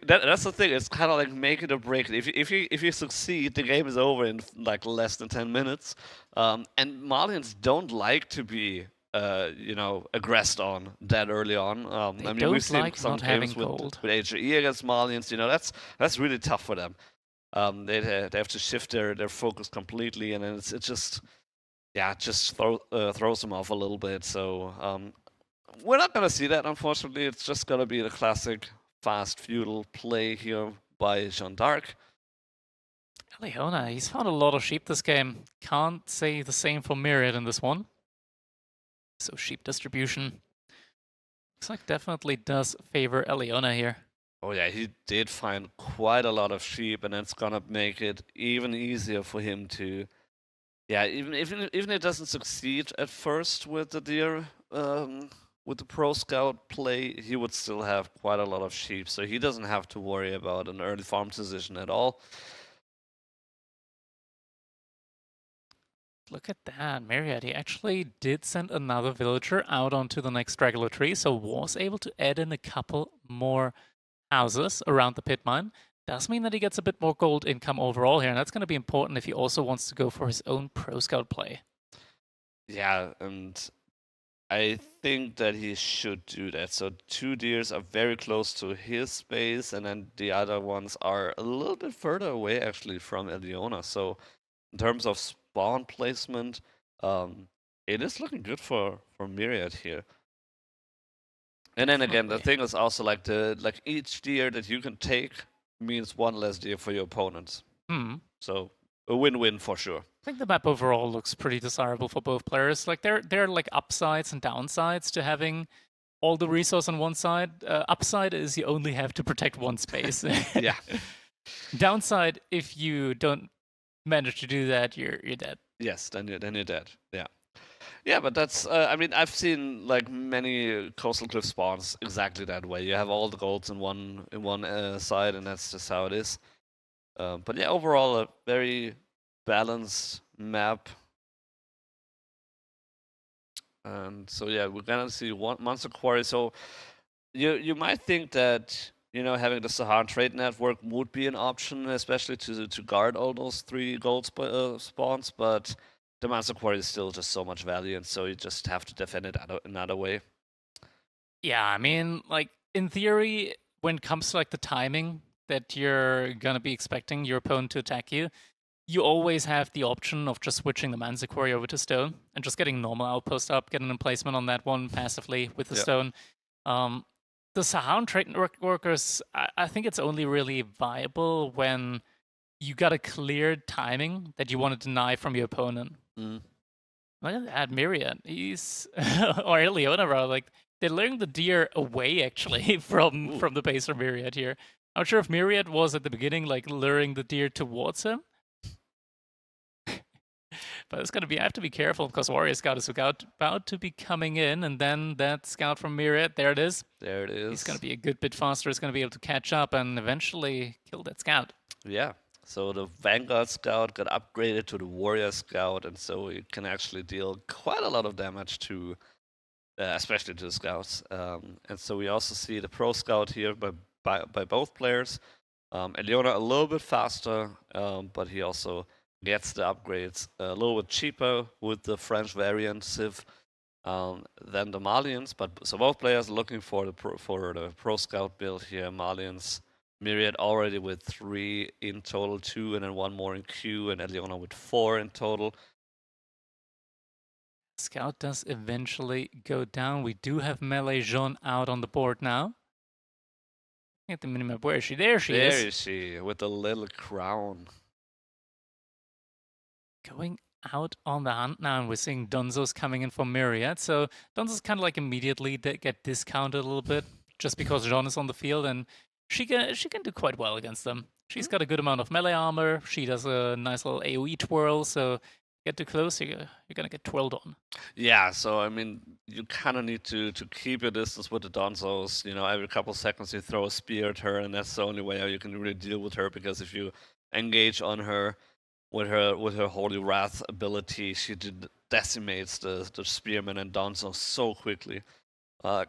that's the thing. It's kind of like make it or break it. If you succeed, the game is over in like less than 10 minutes. And Malians don't like to be aggressed on that early on. I mean, we've seen some games with HRE against Malians. That's really tough for them. They have to shift their focus completely, and then it's just. Yeah, just throws them off a little bit. So we're not going to see that, unfortunately. It's just going to be the classic fast feudal play here by Jeanne d'Arc. Elyona, he's found a lot of sheep this game. Can't say the same for Myriad in this one. So sheep distribution looks like definitely does favor Elyona here. Oh yeah, he did find quite a lot of sheep, and it's going to make it even easier for him to... Yeah, even it doesn't succeed at first with the deer, with the pro scout play, he would still have quite a lot of sheep, so he doesn't have to worry about an early farm position at all. Look at that, Myriad. He actually did send another villager out onto the next straggler tree, so was able to add in a couple more houses around the pit mine. Does mean that he gets a bit more gold income overall here, and that's going to be important if he also wants to go for his own pro scout play. Yeah, and I think that he should do that. So 2 deers are very close to his space, and then the other ones are a little bit further away actually from Elyona. So in terms of spawn placement, it is looking good for Myriad here. And then again, the thing is also like each deer that you can take means 1 less deer for your opponents. So a win-win for sure. I think the map overall looks pretty desirable for both players. Like there are like upsides and downsides to having all the resource on one side. Upside is you only have to protect one space. Yeah. Downside, if you don't manage to do that, you're dead. Yes, then you're dead. Yeah. Yeah, but that's, I mean, I've seen like many Coastal Cliff spawns exactly that way. You have all the golds in one side, and that's just how it is. But yeah, overall, a very balanced map. And so yeah, we're gonna see one Monster Quarry. So you might think that, you know, having the Saharan trade network would be an option, especially to guard all those 3 gold spawns, but the Monster Quarry is still just so much value, and so you just have to defend it another way. Yeah, I mean, like, in theory, when it comes to, like, the timing that you're gonna be expecting your opponent to attack you, you always have the option of just switching the Monster Quarry over to stone and just getting normal outpost up, getting an emplacement on that one passively with the stone. Um, the Saharan trade workers, I think it's only really viable when you got a clear timing that you want to deny from your opponent. Mm. Look at that, Myriad. He's or Elyona, rather. Like they're luring the deer away actually Ooh. from the base of Myriad here. I'm not sure if Myriad was at the beginning like luring the deer towards him. But it's gonna be I have to be careful because Warrior Scout is about to be coming in, and then that scout from Myriad, there it is. There it is. He's gonna be a good bit faster, he's gonna be able to catch up and eventually kill that scout. Yeah. So the Vanguard Scout got upgraded to the Warrior Scout, and so it can actually deal quite a lot of damage to, especially to the Scouts. And so we also see the Pro Scout here by both players. Elyona a little bit faster, but he also gets the upgrades a little bit cheaper with the French variant Civ than the Malians. But so both players looking for the Pro Scout build here. Malians. Myriad already with 3 in total, 2 and then 1 more in queue, and Elyona with 4 in total. Scout does eventually go down. We do have melee Jeanne out on the board now. At the minimap, where is she? There she is. There is she, with the little crown. Going out on the hunt now, and we're seeing Dunzos coming in for Myriad. So Dunzos kind of like immediately get discounted a little bit just because Jeanne is on the field, and she can do quite well against them. She's got a good amount of melee armor. She does a nice little AoE twirl, so get too close, you're gonna get twirled on. Yeah, so I mean, you kind of need to keep your distance with the Donzos. You know, every couple seconds you throw a spear at her, and that's the only way how you can really deal with her. Because if you engage on her with her Holy Wrath ability, she decimates the spearmen and Donzos so quickly.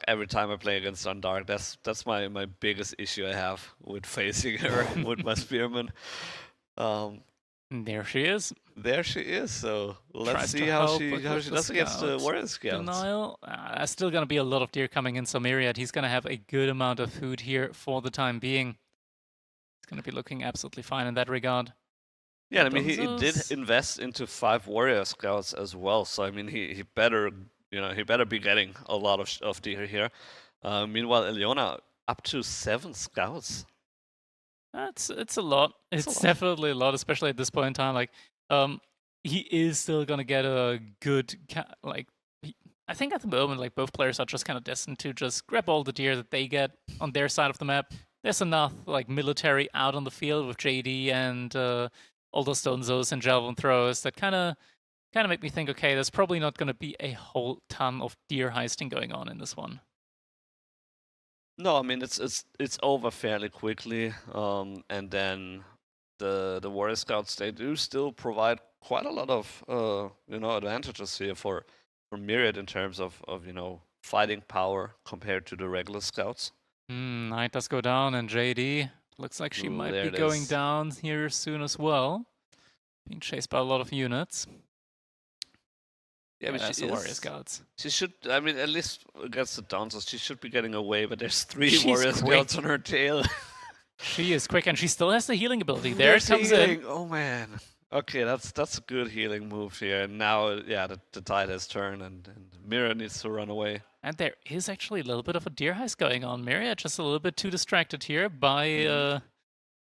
Every time I play against Undark, that's my biggest issue I have with facing her with my spearmen. There she is. There she is. So let's Tries see to how help she with does against the Scouts. Warrior Scouts. Denial. There's still gonna be a lot of deer coming in, so Myriad, he's gonna have a good amount of food here for the time being. He's gonna be looking absolutely fine in that regard. Yeah, I mean he did Dunzos. invest into 5 Warrior Scouts as well. So I mean he better he better be getting a lot of deer here. Meanwhile, Elyona up to 7 Scouts. It's a lot. It's definitely a lot, especially at this point in time. Like, he is still gonna get a good I think at the moment, like both players are just kind of destined to just grab all the deer that they get on their side of the map. There's enough like military out on the field with JD and all those Stonezos and javelin throwers that kind of make me think, okay, there's probably not going to be a whole ton of deer heisting going on in this one. No, I mean it's over fairly quickly. And then the Warrior Scouts, they do still provide quite a lot of advantages here for Myriad in terms of fighting power compared to the regular Scouts. Knight does go down, and JD looks like she might be going down here soon as well. Being chased by a lot of units. Yeah, but that's the Warrior Scouts. She should, I mean, at least against the Donzos, she should be getting away, but there's 3 Warrior Scouts on her tail. She is quick, and she still has the healing ability. There it comes in. Oh, man. Okay, that's a good healing move here. And now, yeah, the tide has turned, and Myriad needs to run away. And there is actually a little bit of a deer heist going on. Myriad just a little bit too distracted here by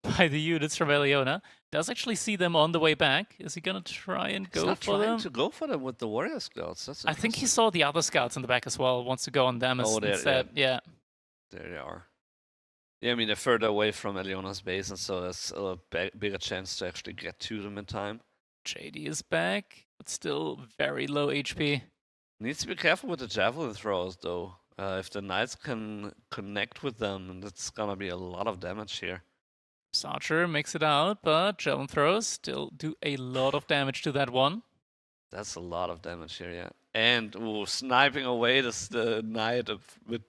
the units from Elyona. Does actually see them on the way back. Is he gonna try and go for them? To go for them with the Warrior Scouts. I think he saw the other scouts in the back as well. Wants to go on them instead. Yeah. There they are. Yeah, I mean they're further away from Elyona's base, and so there's a bigger chance to actually get to them in time. JD is back, but still very low HP. Needs to be careful with the javelin throwers though. If the knights can connect with them, that's gonna be a lot of damage here. Archer makes it out, but javelin throws still do a lot of damage to that one. That's a lot of damage here, yeah. And sniping away the knight with,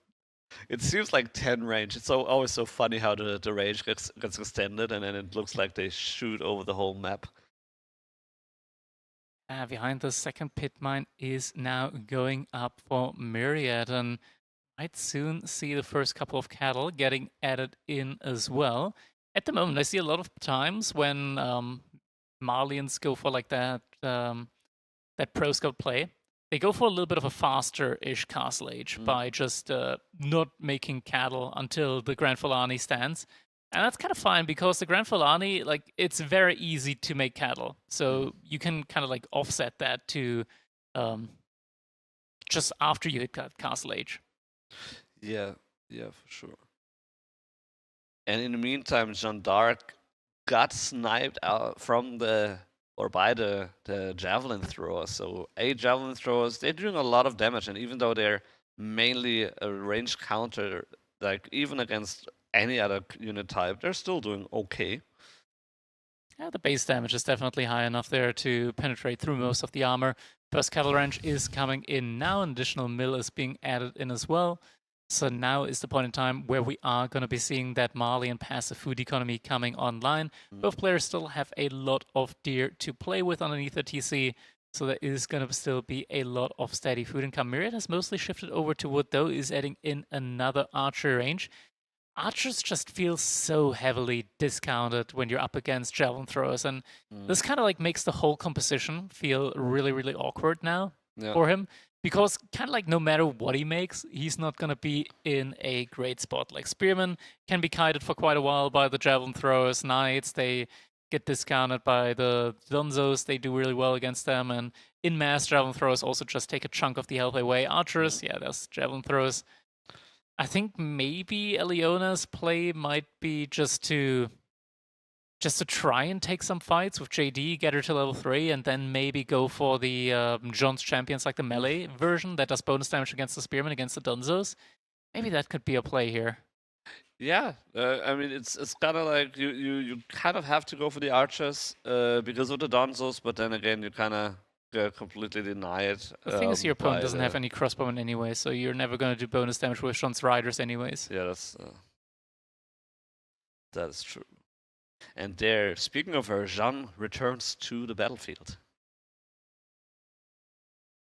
it seems like 10 range. It's always so funny how the range gets extended, and then it looks like they shoot over the whole map. Behind the second pit mine is now going up for Myriad, and might soon see the first couple of cattle getting added in as well. At the moment, I see a lot of times when Malians go for like that that pro scout play. they go for a little bit of a faster-ish castle age by just not making cattle until the Grand Fulani stands. And that's kind of fine because the Grand Fulani, like, it's very easy to make cattle. So you can kind of like offset that to just after you hit castle age. Yeah, yeah, for sure. And in the meantime, Jeanne d'Arc got sniped out from by the javelin thrower. So javelin throwers, they're doing a lot of damage, and even though they're mainly a range counter, like even against any other unit type, they're still doing okay. Yeah, the base damage is definitely high enough there to penetrate through most of the armor. First cattle ranch is coming in now. An additional mill is being added in as well. So now is the point in time where we are going to be seeing that Malian passive food economy coming online. Both players still have a lot of deer to play with underneath the TC, so there is going to still be a lot of steady food income. Myriad has mostly shifted over to wood, though, is adding in another archer range. Archers just feel so heavily discounted when you're up against javelin throwers, and this kind of like makes the whole composition feel really, really awkward now for him. Because kind of like no matter what he makes, he's not going to be in a great spot. Like Spearmen can be kited for quite a while by the javelin throwers. Knights, they get discounted by the Dunzos. They do really well against them. And in mass, javelin throwers also just take a chunk of the health away. Archers, yeah, there's javelin throwers. I think maybe Elyona's play might be just to try and take some fights with JD, get her to level 3, and then maybe go for the John's champions, like the melee version that does bonus damage against the Spearmen, against the Dunzos. Maybe that could be a play here. Yeah, I mean, it's kind of like you kind of have to go for the archers because of the Donzos, but then again, you kind of completely deny it. The thing is, your opponent doesn't have any crossbowmen anyway, so you're never going to do bonus damage with John's riders anyways. Yeah, that's true. And there, speaking of her, Jeanne returns to the battlefield.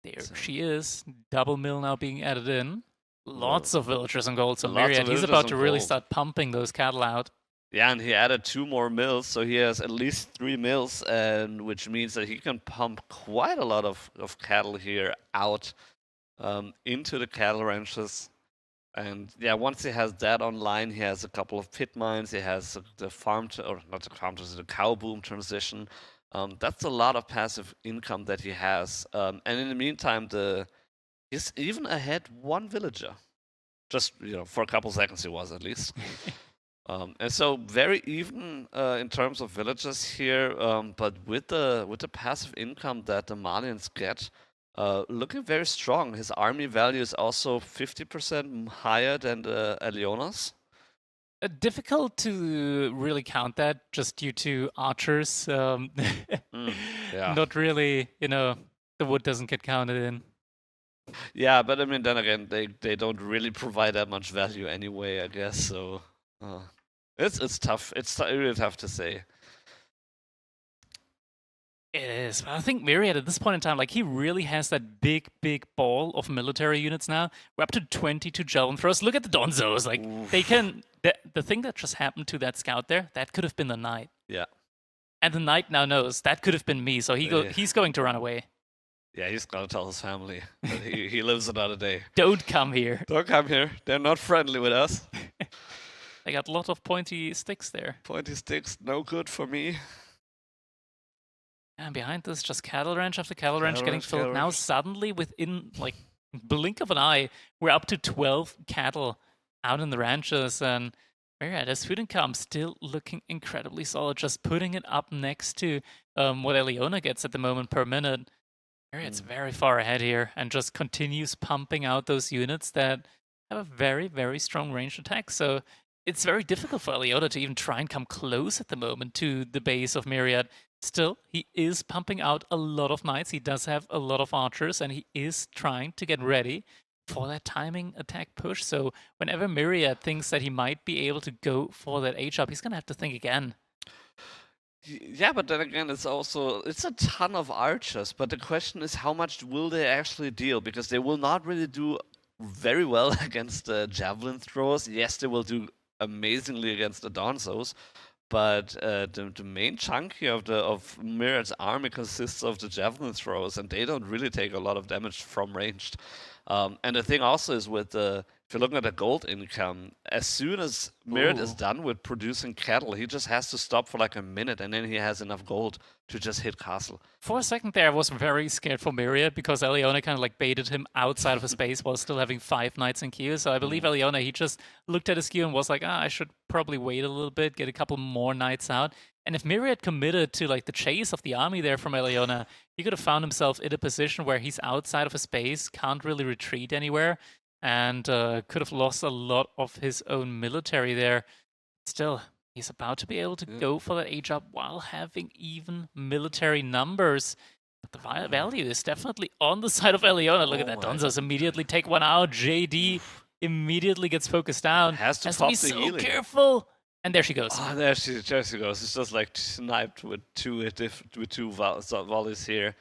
There she is. Double mill now being added in. Lots of villagers and gold. So Myriad, he's about to really start pumping those cattle out. Yeah, and he added 2 more mills, so he has at least 3 mills, and which means that he can pump quite a lot of cattle here out into the cattle ranches. And yeah, once he has that online, he has a couple of pit mines. He has the farm or not the farm to the cow boom transition. That's a lot of passive income that he has. And in the meantime, he's even ahead 1 villager. Just for a couple seconds, he was at least. And so very even in terms of villagers here, but with the passive income that the Malians get. Looking very strong. His army value is also 50% higher than the Elyona's. Difficult to really count that just due to archers. Yeah. Not really, the wood doesn't get counted in. Yeah, but I mean, then again, they don't really provide that much value anyway, I guess. So it's tough. It's really tough to say. It is. But I think Myriad at this point in time, like, he really has that big ball of military units now. We're up to 22 javelin throwers. Look at the Donzos. Like, oof. They can... The thing that just happened to that scout there, that could have been the knight. Yeah. And the knight now knows that could have been me, so he's going to run away. Yeah, he's going to tell his family that he lives another day. Don't come here. Don't come here. They're not friendly with us. They got a lot of pointy sticks there. Pointy sticks, no good for me. And behind this, just cattle ranch after cattle ranch getting filled. Now suddenly, within like blink of an eye, we're up to 12 cattle out in the ranches, and Myriad, his food income still looking incredibly solid. Just putting it up next to what Elyona gets at the moment per minute. Myriad's very far ahead here, and just continues pumping out those units that have a very, very strong ranged attack. So it's very difficult for Elyona to even try and come close at the moment to the base of Myriad. Still, he is pumping out a lot of knights. He does have a lot of archers, and he is trying to get ready for that timing attack push. So whenever Myriad thinks that he might be able to go for that H-up, he's going to have to think again. Yeah, but then again, it's a ton of archers. But the question is, how much will they actually deal? Because they will not really do very well against the javelin throwers. Yes, they will do amazingly against the Donzos. But the main chunk here of Myriad's army consists of the javelin throwers, and they don't really take a lot of damage from ranged. And the thing also is with the if you're looking at the gold income, as soon as Myriad is Ooh. done with producing cattle, he just has to stop for like a minute, and then he has enough gold to just hit castle. For a second there, I was very scared for Myriad because Elyona kind of like baited him outside of his base while still having 5 knights in queue. So I believe Elyona, he just looked at his queue and was like, I should probably wait a little bit, get a couple more knights out. And if Myriad committed to like the chase of the army there from Elyona, he could have found himself in a position where he's outside of his base, can't really retreat anywhere, and could have lost a lot of his own military there. Still, he's about to be able to go for that age up while having even military numbers. But the value is definitely on the side of Elyona. Look at that. Donzos immediately take one out. JD immediately gets focused down. Has to be pop the so healing. careful. And there she goes. Oh, there she goes. It's just like sniped with two volleys here.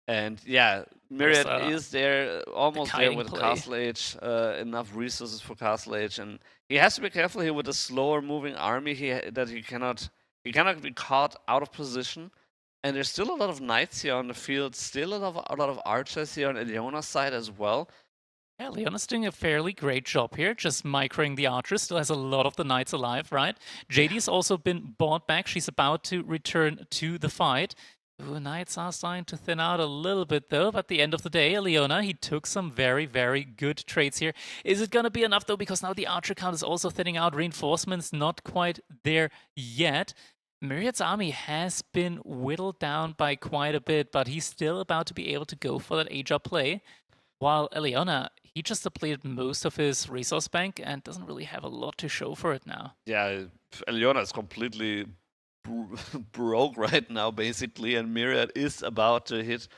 And yeah, Myriad is there, almost there with Castle Age, enough resources for Castle Age, and he has to be careful here with a slower moving army that he cannot be caught out of position. And there's still a lot of knights here on the field, still a lot of archers here on Elyona's side as well. Yeah, Leona's doing a fairly great job here, just microing the archers, still has a lot of the knights alive, right? JD's also been bought back, she's about to return to the fight. Ooh, knights are starting to thin out a little bit though, but at the end of the day, Elyona, he took some very, very good trades here. Is it gonna be enough though, because now the archer count is also thinning out, reinforcements not quite there yet. Myriad's army has been whittled down by quite a bit, but he's still about to be able to go for that age-up play, while Elyona, he just depleted most of his resource bank and doesn't really have a lot to show for it now. Yeah, Elyona is completely broke right now, basically, and Myriad is about to hit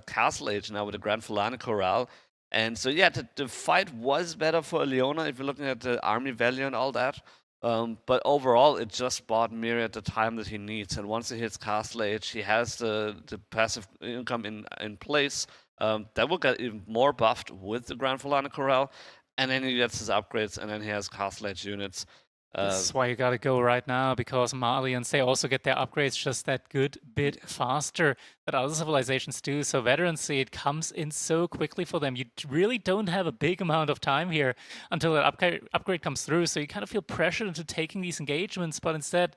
Castle Age now with the Grand Fulani Corral. And so, yeah, the fight was better for Elyona if you're looking at the army value and all that. But overall, it just bought Myriad the time that he needs. And once he hits Castle Age, he has the passive income in place. That will get even more buffed with the Grand Fulani Corral. And then he gets his upgrades, and then he has Castle Age units. This is why you gotta go right now, because Malians, they also get their upgrades just that good bit faster that other civilizations do. So veterancy, it comes in so quickly for them. You really don't have a big amount of time here until that upgrade comes through. So you kind of feel pressured into taking these engagements, but instead,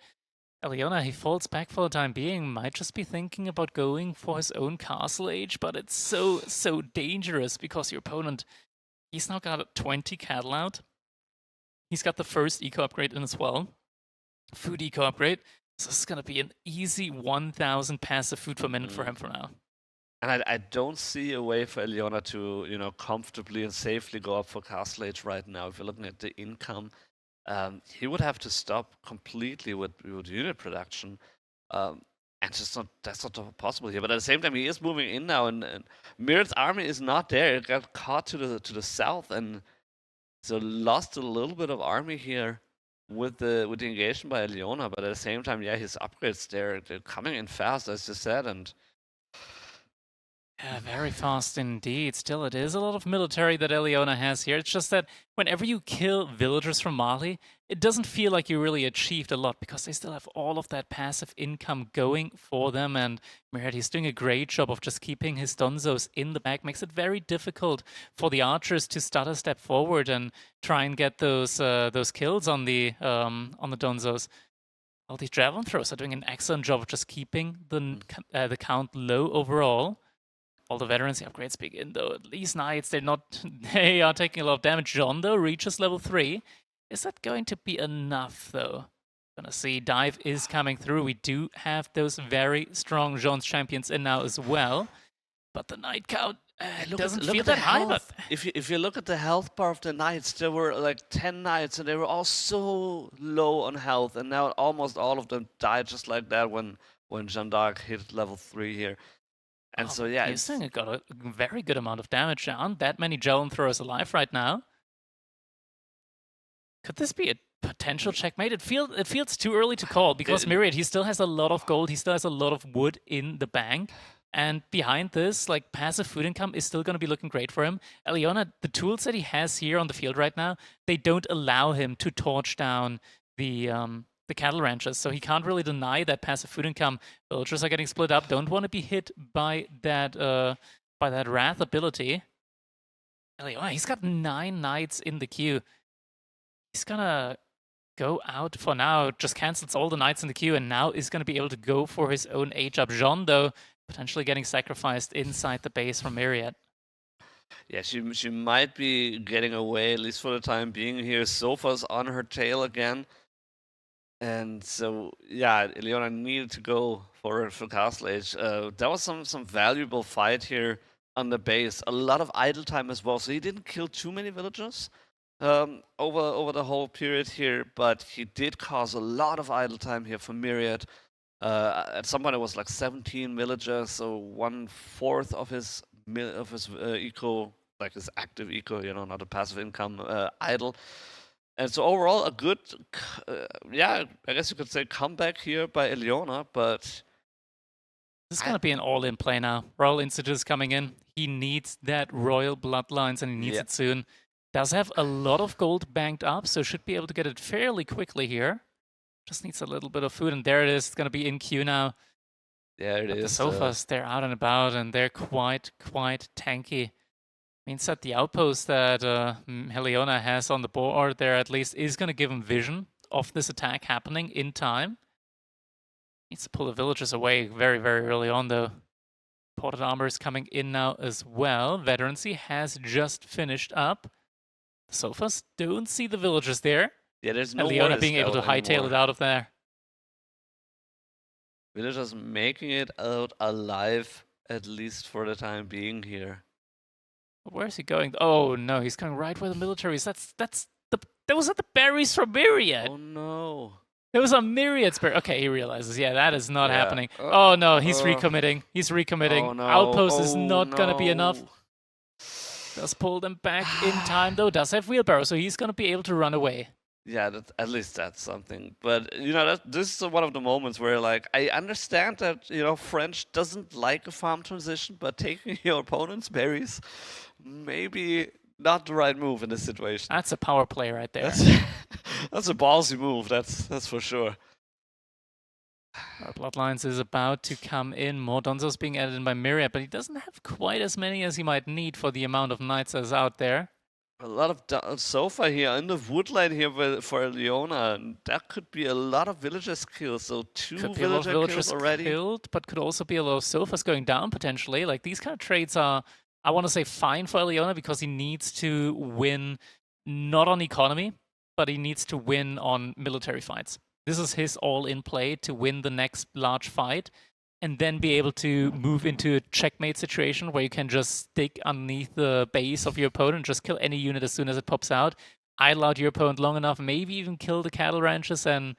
Elyona, he falls back for the time being, might just be thinking about going for his own castle age, but it's so dangerous because your opponent, he's now got 20 cattle out. He's got the first eco upgrade in as well. Food eco upgrade. So this is going to be an easy 1,000 passive food per minute for him for now. And I don't see a way for Elyona to, comfortably and safely go up for Castle Age right now. If you're looking at the income, he would have to stop completely with unit production. And that's not possible here. But at the same time, he is moving in now, and Myriad's army is not there. It got caught to the south, and so lost a little bit of army here with the engagement by Elyona. But at the same time, yeah, his upgrades they're coming in fast, as you said, and yeah, very fast indeed. Still, it is a lot of military that Elyona has here. It's just that whenever you kill villagers from Mali, it doesn't feel like you really achieved a lot because they still have all of that passive income going for them. And Myriad, he's doing a great job of just keeping his Donzos in the back. Makes it very difficult for the archers to start a step forward and try and get those kills on the Donzos. All these javelin throws are doing an excellent job of just keeping the count low overall. All the veterancy upgrades begin though. These knights, they are taking a lot of damage. Jeanne though reaches level 3. Is that going to be enough though? Gonna see, dive is coming through. We do have those very strong Jeanne's champions in now as well. But the knight count doesn't feel that high. But if you look at the health bar of the knights, there were like 10 knights and they were all so low on health, and now almost all of them died just like that when Jeanne d'Arc hit level 3 here. And so, yeah, he's saying it got a very good amount of damage. There aren't that many javelin throwers alive right now. Could this be a potential checkmate? It feels too early to call because Myriad, he still has a lot of gold. He still has a lot of wood in the bank. And behind this, like, passive food income is still going to be looking great for him. Elyona, the tools that he has here on the field right now, they don't allow him to torch down the the cattle ranches, so he can't really deny that passive food income. Villagers are getting split up, don't want to be hit by that Wrath ability. Elyona, he's got 9 knights in the queue. He's gonna go out for now, just cancels all the knights in the queue, and now is gonna be able to go for his own H-up. Jeanne, though, potentially getting sacrificed inside the base from Myriad. Yeah, she might be getting away, at least for the time being here. Sofa's on her tail again. And so, yeah, Elyona needed to go for Castle Age. That was some valuable fight here on the base. A lot of idle time as well. So he didn't kill too many villagers over the whole period here, but he did cause a lot of idle time here for Myriad. At some point, it was like 17 villagers, so 1/4 of his eco, like his active eco, not a passive income, idle. And so overall, a good, yeah, I guess you could say comeback here by Elyona, but this is going to be an all-in play now. Royal Institute is coming in. He needs that Royal Bloodlines, and he needs it soon. Does have a lot of gold banked up, so should be able to get it fairly quickly here. Just needs a little bit of food, and there it is. It's going to be in queue now. Yeah, it is. The Sofas, they're out and about, and they're quite tanky. Means that the outpost that Elyona has on the board there at least is going to give him vision of this attack happening in time. Needs to pull the villagers away very, very early on, though. Ported armor is coming in now as well. Veterancy has just finished up. The Sofas don't see the villagers there. Yeah, there's no Elyona being able to hightail it out of there. Villagers making it out alive, at least for the time being here. Where's he going? Oh no, he's going right where the military is. Those are the berries from Myriad. Oh no. Those are Myriad's berries. Okay, he realizes. Yeah, that is not happening. Oh no, he's recommitting. He's recommitting. Oh, no. Outpost is not gonna be enough. Does pull them back in time though. Does have wheelbarrow, so he's gonna be able to run away. Yeah, at least that's something. But this is one of the moments where, like, I understand that French doesn't like a farm transition, but taking your opponent's berries, maybe not the right move in this situation. That's a power play right there. That's a ballsy move. That's for sure. Our Bloodlines is about to come in. More Donzos being added in by Myriad, but he doesn't have quite as many as he might need for the amount of knights that's out there. A lot of Sofa here in the woodline here for Elyona, and that could be a lot of villagers killed. So two villagers already killed, but could also be a lot of Sofas going down potentially. Like these kind of trades are, I want to say, fine for Elyona because he needs to win not on economy, but he needs to win on military fights. This is his all-in play to win the next large fight, and then be able to move into a checkmate situation where you can just stick underneath the base of your opponent, just kill any unit as soon as it pops out, idle out your opponent long enough, maybe even kill the cattle ranches, and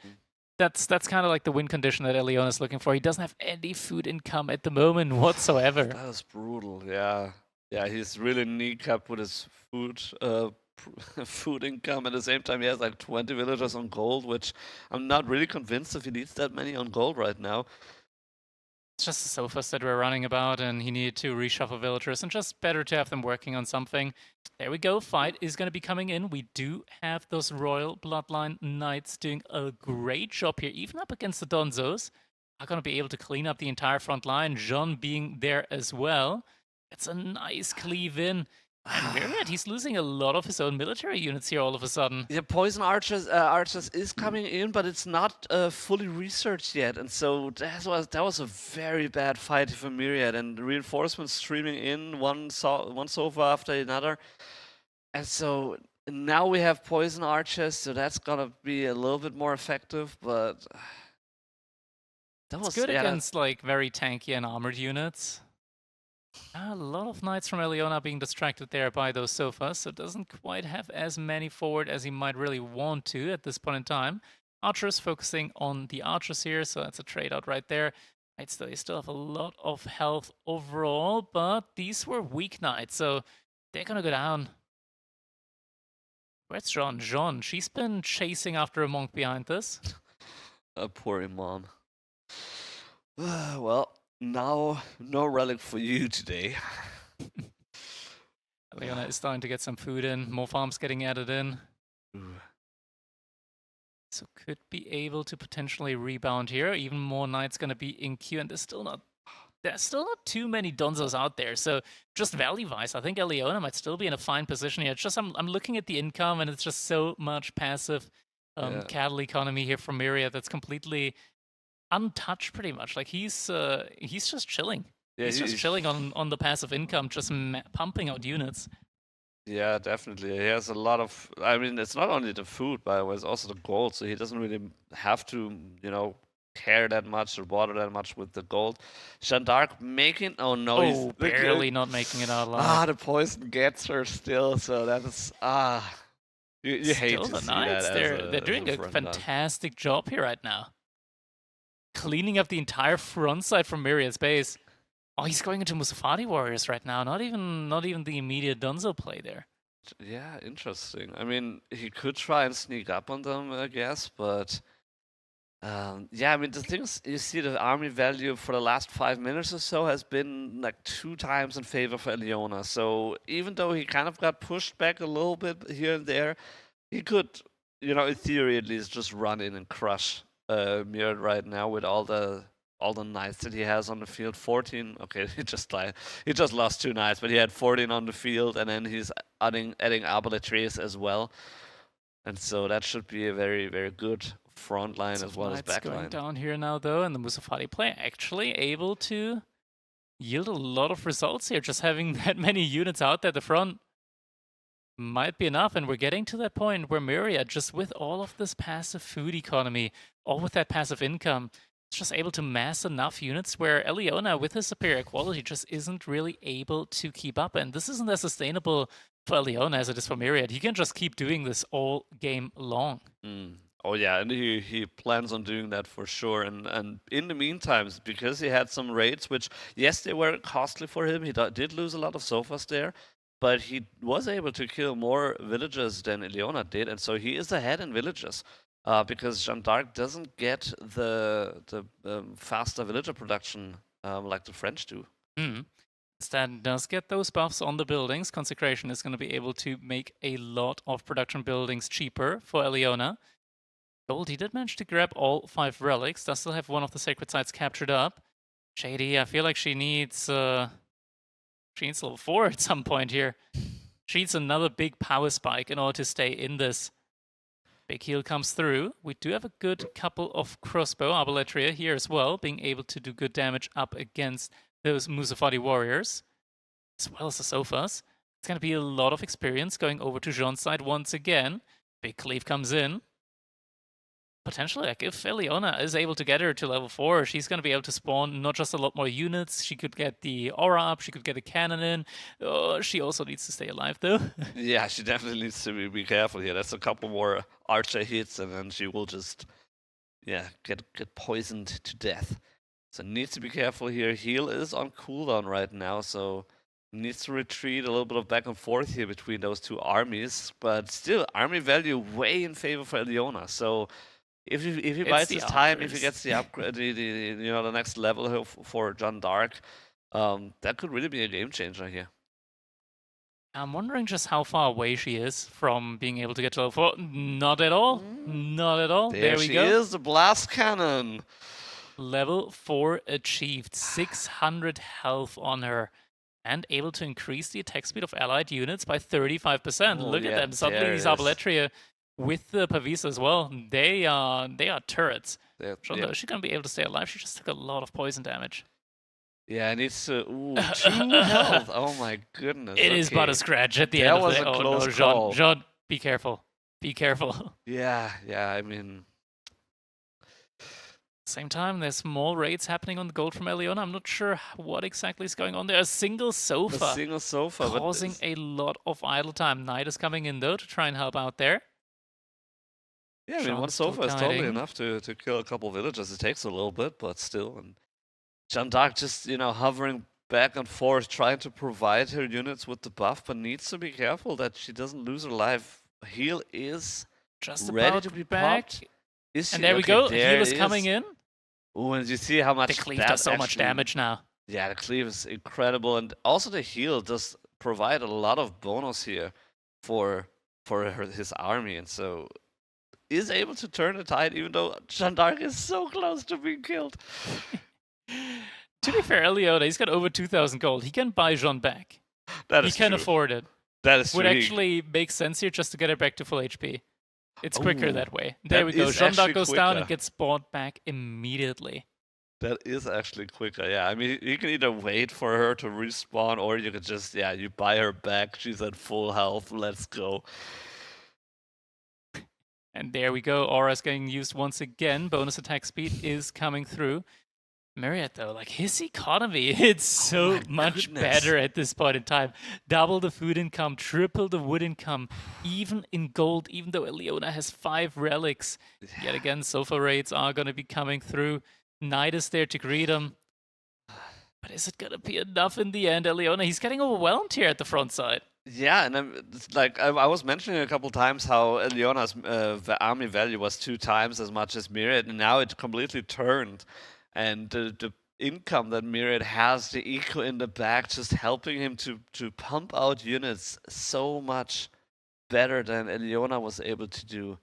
that's kind of like the win condition that Elyona is looking for. He doesn't have any food income at the moment whatsoever. That is brutal, yeah. Yeah, he's really kneecapped with his food income. At the same time, he has like 20 villagers on gold, which I'm not really convinced if he needs that many on gold right now. It's just the Sofas that we're running about, and he needed to reshuffle villagers, and just better to have them working on something. There we go. Fight is going to be coming in. We do have those Royal Bloodline Knights doing a great job here, even up against the Donzos. Are going to be able to clean up the entire front line. Jeanne being there as well. It's a nice cleave in. And Myriad, he's losing a lot of his own military units here all of a sudden. Yeah, Poison Archers is coming in, but it's not fully researched yet. And so that was a very bad fight for Myriad. And reinforcements streaming in, one Sofa after another. And so now we have Poison Archers, so that's going to be a little bit more effective, but... That was good against like very tanky and armored units. A lot of knights from Elyona being distracted there by those Sofas, so doesn't quite have as many forward as he might really want to at this point in time. Archers focusing on the archers here, so that's a trade out right there. They still have a lot of health overall, but these were weak knights, so they're gonna go down. Where's Jeanne? Jeanne, she's been chasing after a monk behind this. Poor Imam. Well, now, no relic for you today. Elyona is starting to get some food in. More farms getting added in. So could be able to potentially rebound here. Even more knights going to be in queue, and there's still not too many Donzos out there. So just value-wise, I think Elyona might still be in a fine position here. It's just I'm looking at the income, and it's just so much passive cattle economy here from Myriad that's completely untouched, pretty much. Like he's just chilling. Yeah, he's just chilling on the passive income, just pumping out units. Yeah, definitely. He has a lot of. I mean, it's not only the food, by the way, it's also the gold. So he doesn't really have to, care that much or bother that much with the gold. Jeanne d'Arc making. Oh no, he's barely not making it out alive. The poison gets her still. So that is You hate to the see Knights, that. They're doing a fantastic job here right now, cleaning up the entire front side from Myriad's base. Oh, he's going into Musafati Warriors right now. Not even the immediate Dunzo play there. Yeah, interesting. I mean, he could try and sneak up on them, I guess, but yeah, I mean, the thing is, you see the army value for the last 5 minutes or so has been like 2 times in favor for Elyona. So even though he kind of got pushed back a little bit here and there, he could, in theory at least, just run in and crush Myriad right now with all the knights that he has on the field. 14. Okay, he just lost 2 knights, but he had 14 on the field, and then he's adding arbaletriers as well. And so that should be a very, very good front line as well as back line. Going down here now, though, and the Musafati player actually able to yield a lot of results here. Just having that many units out there at the front might be enough, and we're getting to that point where Myriad, just with all of this passive food economy, all with that passive income, is just able to mass enough units where Elyona, with his superior quality, just isn't really able to keep up. And this isn't as sustainable for Elyona as it is for Myriad. He can just keep doing this all game long. Oh yeah, and he plans on doing that for sure. And in the meantime, because he had some raids, which, yes, they were costly for him, he did lose a lot of sofas there, but he was able to kill more villagers than Elyona did, and so he is ahead in villages. Because Jeanne d'Arc doesn't get the faster villager production like the French do. Stan does get those buffs on the buildings. Consecration is going to be able to make a lot of production buildings cheaper for Elyona. Gold, he did manage to grab all 5 relics. Does still have one of the sacred sites captured up. Shady, I feel like she needs level 4 at some point here. She needs another big power spike in order to stay in this. Big heal comes through. We do have a good couple of crossbow arbaletrier here as well, being able to do good damage up against those Musafati warriors, as well as the sofas. It's going to be a lot of experience going over to Jeanne's side once again. Big cleave comes in. Potentially, like, if Elyona is able to get her to level 4, she's going to be able to spawn not just a lot more units, she could get the aura up, she could get a cannon in. She also needs to stay alive, though. Yeah, she definitely needs to be careful here. That's a couple more archer hits, and then she will just, get poisoned to death. So needs to be careful here. Heal is on cooldown right now, so needs to retreat a little bit of back and forth here between those 2 armies. But still, army value way in favor for Elyona. So if he buys his time, if he gets the upgrade, the next level for Jeanne d'Arc, that could really be a game changer here. I'm wondering just how far away she is from being able to get to level 4. Not at all. Not at all. There we go. There she is, the blast cannon. Level 4 achieved. 600 health on her. And able to increase the attack speed of allied units by 35%. Look at them. Suddenly these arbaletrier with the Pavis as well, they are turrets. She's going to be able to stay alive. She just took a lot of poison damage. Yeah, it needs to... 2 health. Oh my goodness. It is but a scratch at the end of the day. That was a close call. Jeanne, be careful. Be careful. Yeah, I mean... Same time, there's more raids happening on the gold from Elyona. I'm not sure what exactly is going on there. A single sofa. Causing a lot of idle time. Knight is coming in, though, to try and help out there. Yeah, I mean, one sofa is totally enough to kill a couple villagers. It takes a little bit, but still. And Jeanne d'Arc just, hovering back and forth, trying to provide her units with the buff, but needs to be careful that she doesn't lose her life. Heal is just ready to be back. Popped. And there we go. Heal is coming in. Oh, and you see how much the cleave does so much damage now. Yeah, the cleave is incredible, and also the heal does provide a lot of bonus here for his army, and so is able to turn the tide, even though Jeanne d'Arc is so close to being killed. To be fair, Elyona, he's got over 2,000 gold. He can buy Jeanne back. That He is can true. afford it. That is Would true. actually make sense here just to get it back to full HP. It's quicker Ooh, that way. There that we go. is Jeanne d'Arc actually goes down and quicker. gets spawned back immediately. That is actually quicker, yeah. I mean, you can either wait for her to respawn, or you could just, yeah, you buy her back. She's at full health. Let's go. And there we go. Aura's getting used once again. Bonus attack speed is coming through. Myriad, though, like his economy, it's so much goodness. better at this point in time. Double the food income, triple the wood income, even in gold, even though Elyona has 5 relics. Yet again, sofa raids are going to be coming through. Knight is there to greet him. But is it going to be enough in the end, Elyona? He's getting overwhelmed here at the front side. Yeah, and it's like I was mentioning a couple times how Elyona's army value was 2 times as much as Myriad, and now it completely turned. And the income that Myriad has, the eco in the back, just helping him to pump out units so much better than Elyona was able to do.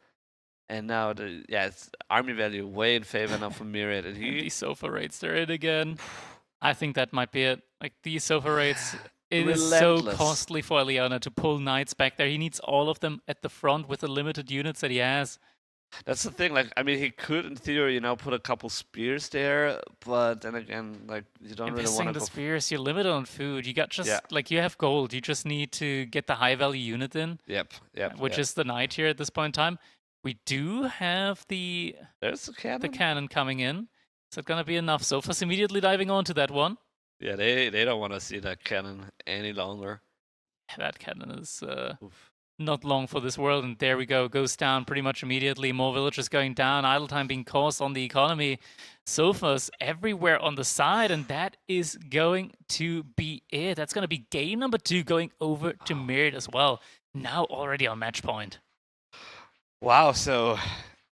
And now it's army value way in favor now for Myriad, and And he these sofa raids, they're in again. I think that might be it. Like these sofa raids, it is so Relentless. costly for Elyona to pull knights back there. He needs all of them at the front with the limited units that he has. That's the thing. Like, I mean, he could, in theory, put a couple spears there, but then again, like, you don't really Investing want in to the go. spears, you're limited on food. You got just Yeah. like you have gold. You just need to get the high value unit in, Yep. which is the knight here at this point in time. We do have the There's the cannon. cannon coming in. Is that gonna be enough? Sofa's immediately diving onto that one. Yeah, they don't want to see that cannon any longer. That cannon is Oof. not long for this world, and there we go. Goes down pretty much immediately. More villagers going down. Idle time being caused on the economy. Sofas everywhere on the side, and that is going to be it. That's going to be game number 2 going over to Myriad as well. Now already on match point. Wow. So,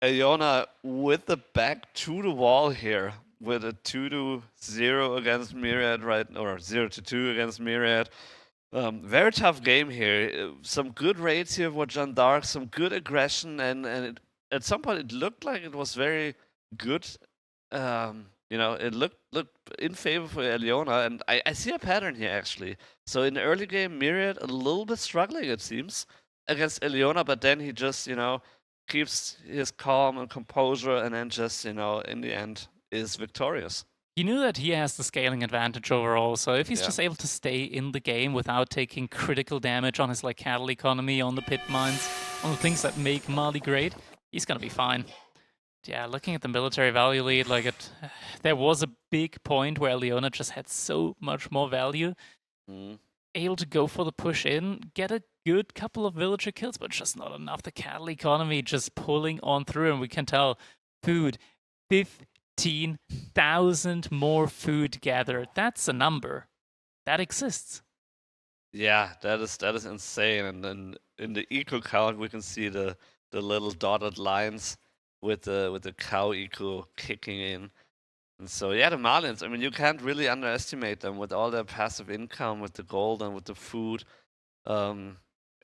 Elyona with the back to the wall here, with a 2-0 against Myriad, right? Or 0-2 against Myriad. Very tough game here. Some good raids here for Jeanne d'Arc, some good aggression, and at some point it looked like it was very good. It looked in favor for Elyona, and I see a pattern here actually. So in the early game, Myriad a little bit struggling, it seems, against Elyona, but then he just keeps his calm and composure, and then just in the end is victorious. He knew that he has the scaling advantage overall, so if he's Yeah. just able to stay in the game without taking critical damage on his like cattle economy, on the pit mines, on the things that make Mali great, he's gonna be fine. Yeah, looking at the military value lead, there was a big point where Elyona just had so much more value, able to go for the push in, get a good couple of villager kills, but just not enough. The cattle economy just pulling on through, and we can tell food 15,000 more food gathered. That's a number that exists. Yeah, that is insane. And then in the eco count, we can see the little dotted lines with the cow eco kicking in. And so yeah, the Malians. I mean, you can't really underestimate them with all their passive income, with the gold and with the food.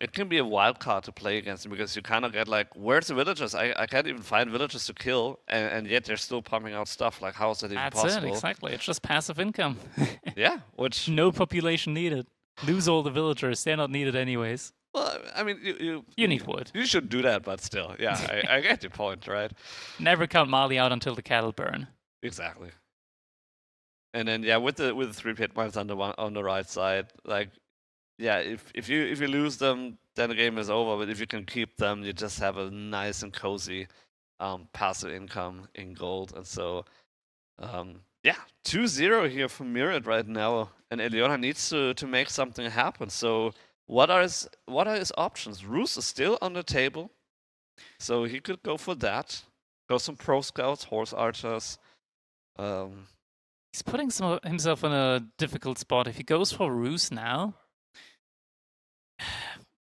It can be a wild card to play against them because you kind of get like, where's the villagers? I can't even find villagers to kill, and yet they're still pumping out stuff. Like, how is that even That's possible? it, exactly. It's just passive income. Yeah, which No population needed. Lose all the villagers. They're not needed anyways. well, I mean, You need wood. you should do that, but still, yeah, I get your point, right? Never count Mali out until the cattle burn. Exactly. And then yeah, with the 3 pit mines on the right side, like yeah, if you lose them, then the game is over. But if you can keep them, you just have a nice and cozy passive income in gold. And so yeah, 2-0 here for Myriad right now, and Elyona needs to make something happen. So what are his options? Roos is still on the table, so he could go for that. Go some pro scouts, horse archers. He's putting himself in a difficult spot. If he goes for Roos now,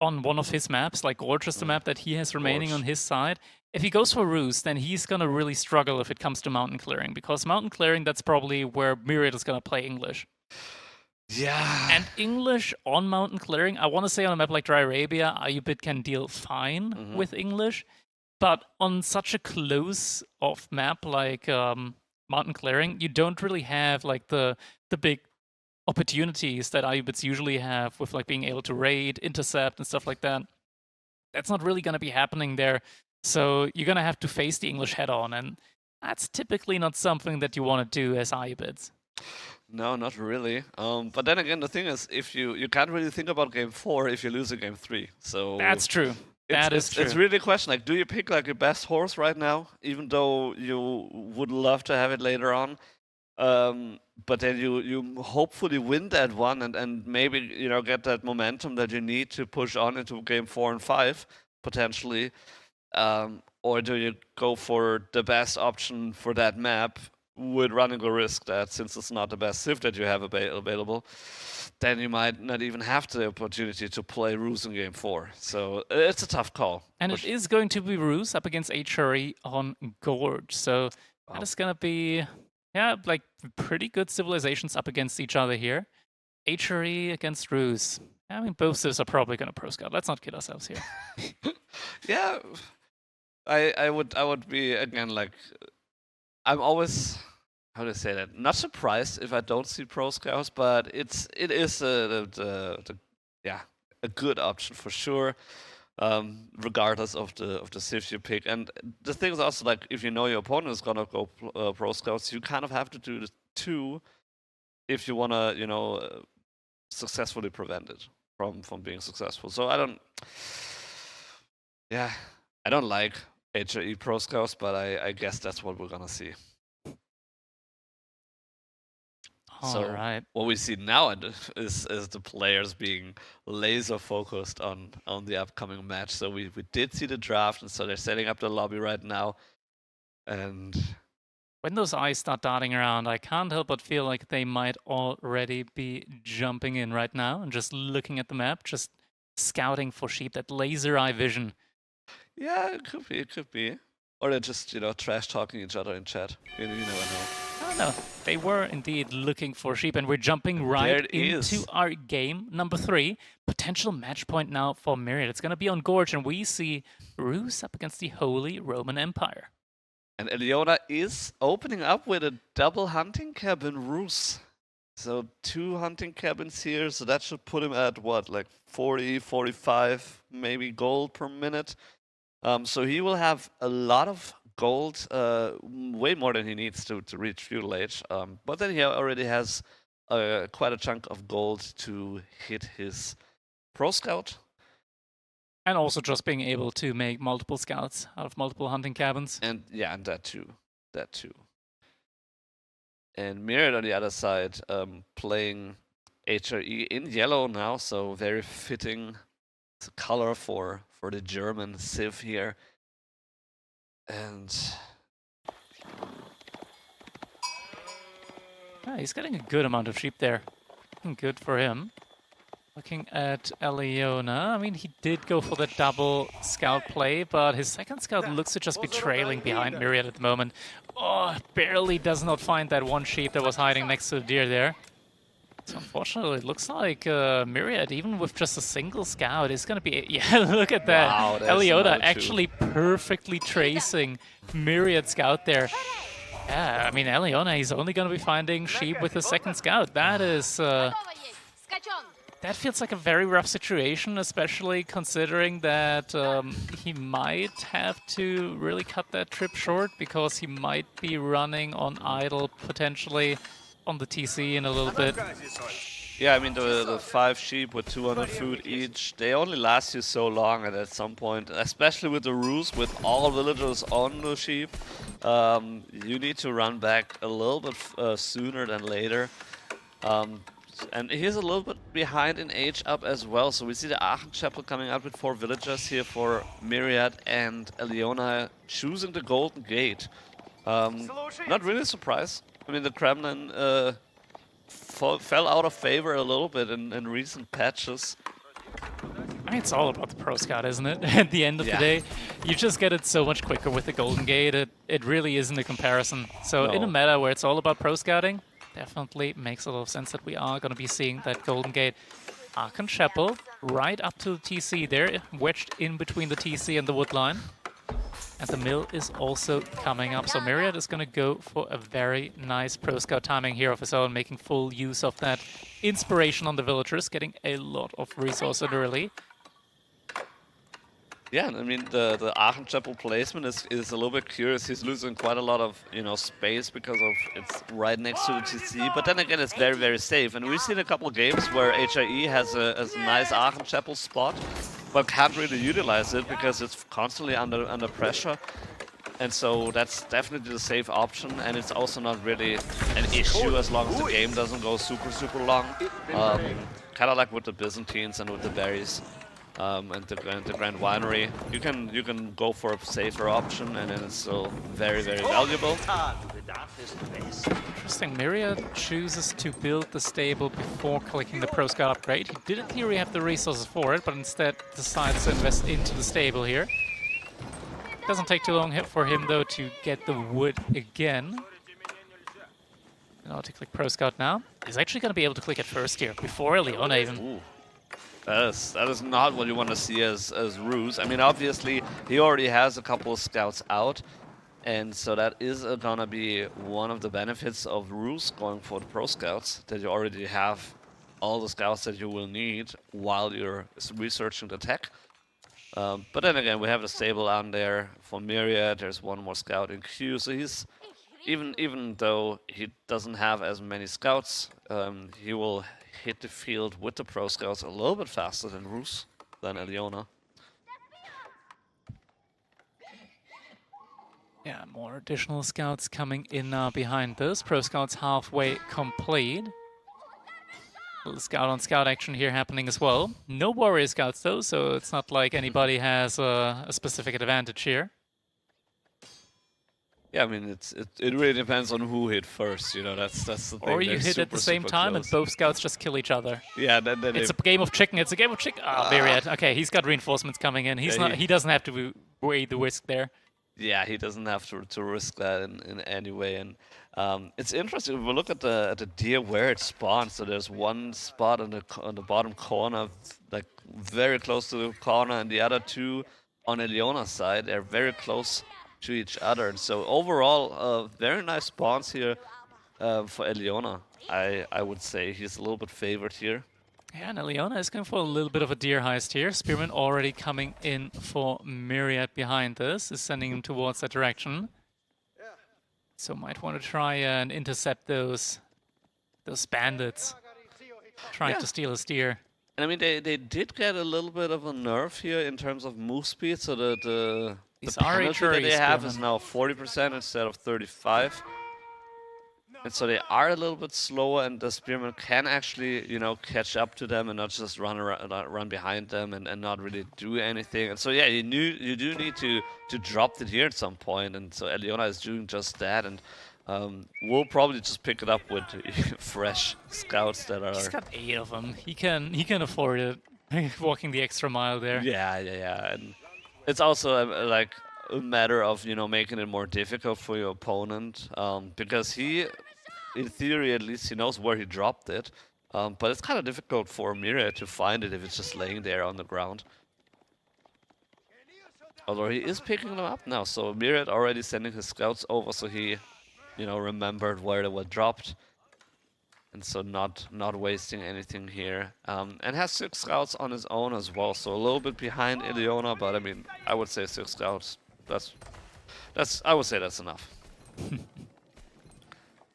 on one of his maps, like Gorge is the map that he has remaining on his side, if he goes for Roos, then he's going to really struggle if it comes to mountain clearing, because mountain clearing, that's probably where Myriad is going to play English. Yeah. And English on mountain clearing, I want to say on a map like Dry Arabia, Ayubit can deal fine with English. But on such a close off map like Mountain Clearing, you don't really have like the big opportunities that IUBITs usually have with like being able to raid, intercept, and stuff like that. That's not really going to be happening there. So you're going to have to face the English head on, and that's typically not something that you want to do as IUBITs. No, not really. But then again, the thing is, if you can't really think about game 4 if you lose in game 3. So That's true. That is true. It's really a question. Like, do you pick like your best horse right now, even though you would love to have it later on? But then you hopefully win that one and maybe get that momentum that you need to push on into game 4 and 5 potentially. Or do you go for the best option for that map with running the risk that since it's not the best Civ that you have available, then you might not even have the opportunity to play Ruse in game 4. So it's a tough call. And it is going to be Ruse up against HRE on Gorge. So that is going to be, like pretty good civilizations up against each other here. HRE against Ruse. I mean, both civs are probably going to pro scout. Let's not kid ourselves here. Yeah, I would be again like, I'm always, how do I say that? Not surprised if I don't see pro scouts, but it is a good option for sure, regardless of the civ you pick. And the thing is also like, if you know your opponent is gonna go pro scouts, you kind of have to do the 2 if you wanna successfully prevent it from being successful. So I don't like HRE pro scouts, but I guess that's what we're gonna see. All right. What we see now is the players being laser focused on the upcoming match. So we did see the draft, and so they're setting up the lobby right now. And when those eyes start darting around, I can't help but feel like they might already be jumping in right now and just looking at the map, just scouting for sheep, that laser eye vision. Yeah, it could be. Or they're just, trash talking each other in chat. You never know. I don't know. They were indeed looking for sheep, and we're jumping right into our game number 3. Potential match point now for Myriad. It's going to be on Gorge, and we see Ruse up against the Holy Roman Empire. And Elyona is opening up with a double hunting cabin Ruse. So 2 hunting cabins here, so that should put him at what, like 40, 45 maybe gold per minute. So he will have a lot of gold, way more than he needs to reach feudal age. But then he already has quite a chunk of gold to hit his pro scout. And also just being able to make multiple scouts out of multiple hunting cabins. And yeah, and that too. And Myriad on the other side, playing HRE in yellow now, so very fitting color for the German civ here. And he's getting a good amount of sheep there. Good for him. Looking at Elyona, I mean, he did go for the double scout play, but his second scout looks to just be trailing behind Myriad at the moment. Oh, barely does not find that one sheep that was hiding next to the deer there. So unfortunately, it looks like Myriad, even with just a single scout, is going to be... Yeah, look at that. Wow, Elyona actually perfectly tracing Myriad scout there. Yeah, I mean, Elyona, he's only going to be finding sheep with a second scout. That is... that feels like a very rough situation, especially considering that he might have to really cut that trip short because he might be running on idle potentially on the TC in a little bit. Yeah, I mean, the 5 sheep with 200 food each, they only last you so long, and at some point, especially with the Ruse, with all villagers on the sheep, you need to run back a little bit sooner than later. And he's a little bit behind in age up as well, so we see the Aachen Chapel coming up with 4 villagers here for Myriad, and Elyona choosing the Golden Gate. Not really surprised. I mean, the Kremlin fell out of favor a little bit in recent patches. I mean, it's all about the Pro Scout, isn't it? At the end of the day, you just get it so much quicker with the Golden Gate. It really isn't a comparison. So in a meta where it's all about Pro Scouting, definitely makes a lot of sense that we are going to be seeing that Golden Gate. Aachen Chapel right up to the TC there, wedged in between the TC and the wood line. And the mill is also coming up. So Myriad is going to go for a very nice pro scout timing here of his own, making full use of that inspiration on the villagers, getting a lot of resources early. Yeah, I mean the Aachen Chapel placement is a little bit curious. He's losing quite a lot of space because of it's right next to the TC. But then again, it's very safe. And we've seen a couple of games where HIE has a nice Aachen Chapel spot, but can't really utilize it because it's constantly under pressure. And so that's definitely the safe option, and it's also not really an issue as long as the game doesn't go super long. Kind of like with the Byzantines and with the berries. And the Grand Winery, you can go for a safer option, and then it's still very valuable. Interesting. Myriad chooses to build the stable before clicking the Pro Scout upgrade. He did in theory have the resources for it, but instead decides to invest into the stable here. Doesn't take too long for him though to get the wood again. And I'll click Pro Scout now. He's actually going to be able to click it first here before Elyona even. Ooh. That is not what you want to see as Ruse. I mean, obviously, he already has a couple of scouts out, and so that is gonna be one of the benefits of Ruse going for the pro scouts, that you already have all the scouts that you will need while you're researching the tech. But then again, we have the stable on there for Myriad. There's one more scout in queue, so he's even though he doesn't have as many scouts, he will hit the field with the pro scouts a little bit faster than Ruse, than Elyona. Yeah, more additional scouts coming in now behind this. Pro scouts halfway complete. A little scout on scout action here happening as well. No warrior scouts though, so it's not like anybody has a specific advantage here. Yeah, I mean, it really depends on who hit first, you know, that's the thing. Or you hit at the same time close. and both scouts just kill each other. Yeah, then it's a game of chicken, it's a game of chicken. Oh, Myriad. Okay, he's got reinforcements coming in. He doesn't have to weigh the risk there. Yeah, he doesn't have to risk that in any way. And it's interesting, if we look at the deer where it spawns, so there's one spot on the bottom corner, like very close to the corner, and the other two on Elyona's side, they're very close to each other. And so overall, very nice spawns here for Elyona. I would say he's a little bit favored here. Yeah, and Elyona is going for a little bit of a deer heist here. Spearman already coming in for Myriad behind this, is sending him towards that direction. So might want to try and intercept those bandits trying to steal his deer. And I mean, they did get a little bit of a nerf here in terms of move speed, so the penalty that they have is now 40% instead of 35%. And so they are a little bit slower, and the Spearman can actually, you know, catch up to them and not just run behind them and not really do anything. And so yeah, you do need to drop it here at some point, and so Elyona is doing just that, and we'll probably just pick it up with fresh scouts that are. He's got 8 of them. He can afford it. Walking the extra mile there. Yeah, and it's also like a matter of, you know, making it more difficult for your opponent, because he, in theory at least, he knows where he dropped it, but it's kind of difficult for Myriad to find it if it's just laying there on the ground. Although he is picking them up now, so Myriad already sending his scouts over, so he, you know, remembered where they were dropped, and so not wasting anything here, and has 6 scouts on his own as well, so a little bit behind Elyona, but I mean, I would say 6 scouts. I would say that's enough.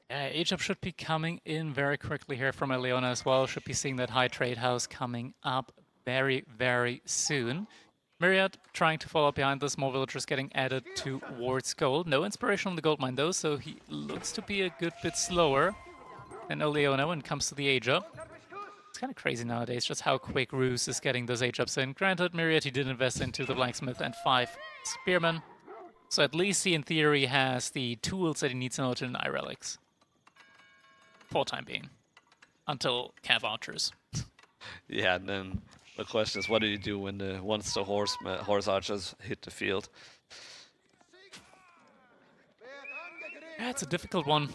Yeah, Egypt should be coming in very quickly here from Elyona as well. Should be seeing that high trade house coming up very soon. Myriad trying to follow behind this, more villagers getting added towards gold. No inspiration on the gold mine though, so he looks to be a good bit slower than Elyona when it comes to the age up. It's kind of crazy nowadays just how quick Ruse is getting those age ups in. Granted, Myriad, he did invest into the blacksmith and 5 spearmen, so at least he in theory has the tools that he needs in order to deny relics. For time being. Until Cav archers. Yeah, and then the question is, what do you do when once the horse archers hit the field? Yeah, it's a difficult one.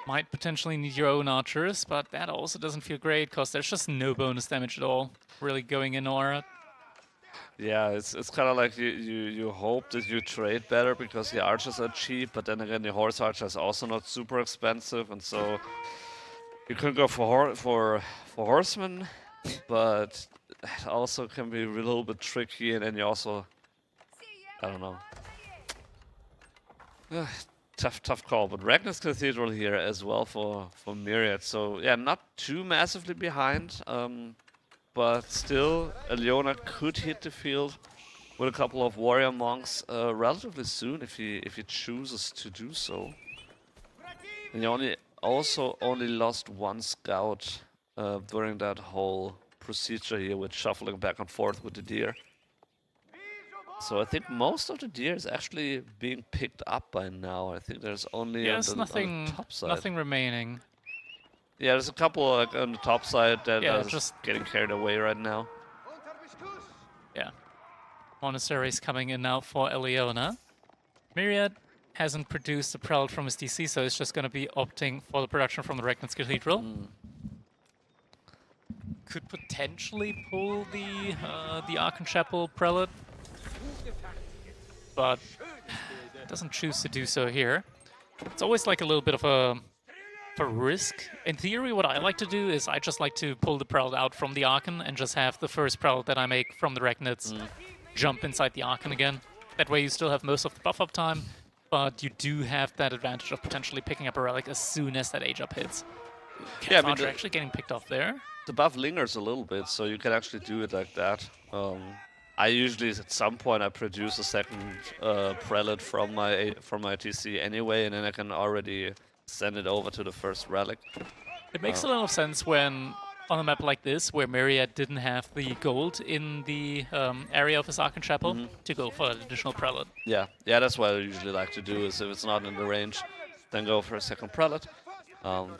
Might potentially need your own archers, but that also doesn't feel great because there's just no bonus damage at all really going in aura. Yeah, it's kind of like you hope that you trade better because the archers are cheap, but then again the horse archer is also not super expensive, and so you can go for horsemen, but it also can be a little bit tricky, and then you also, I don't know. Tough call, but Ragnar's Cathedral here as well for Myriad. So yeah, not too massively behind, but still Elyona could hit the field with a couple of warrior monks relatively soon if he chooses to do so. And he also only lost one scout during that whole procedure here with shuffling back and forth with the deer. So I think most of the deer is actually being picked up by now. I think there's only Yes, on the top side. nothing remaining. Yeah, there's a couple like, on the top side that Yeah, are just getting carried away right now. yeah. Monasteries coming in now for Elyona. Myriad hasn't produced a prelate from his DC, so it's just going to be opting for the production from the Regnant's Cathedral. Could potentially pull the Archon Chapel prelate, but doesn't choose to do so here. It's always like a little bit of a risk. In theory, what I like to do is I just like to pull the prelate out from the Archon and just have the first prelate that I make from the Regnants jump inside the Archon again. That way you still have most of the buff up time, but you do have that advantage of potentially picking up a relic as soon as that age up hits. Yeah, I mean, Archer actually getting picked off there. the buff lingers a little bit, so you can actually do it like that. I usually, at some point, I produce a second prelate from my TC anyway, and then I can already send it over to the first relic. It makes a lot of sense when on a map like this, where Myriad didn't have the gold in the area of his Archon Chapel, to go for an additional prelate. Yeah, that's what I usually like to do. Is if it's not in the range, then go for a second prelate.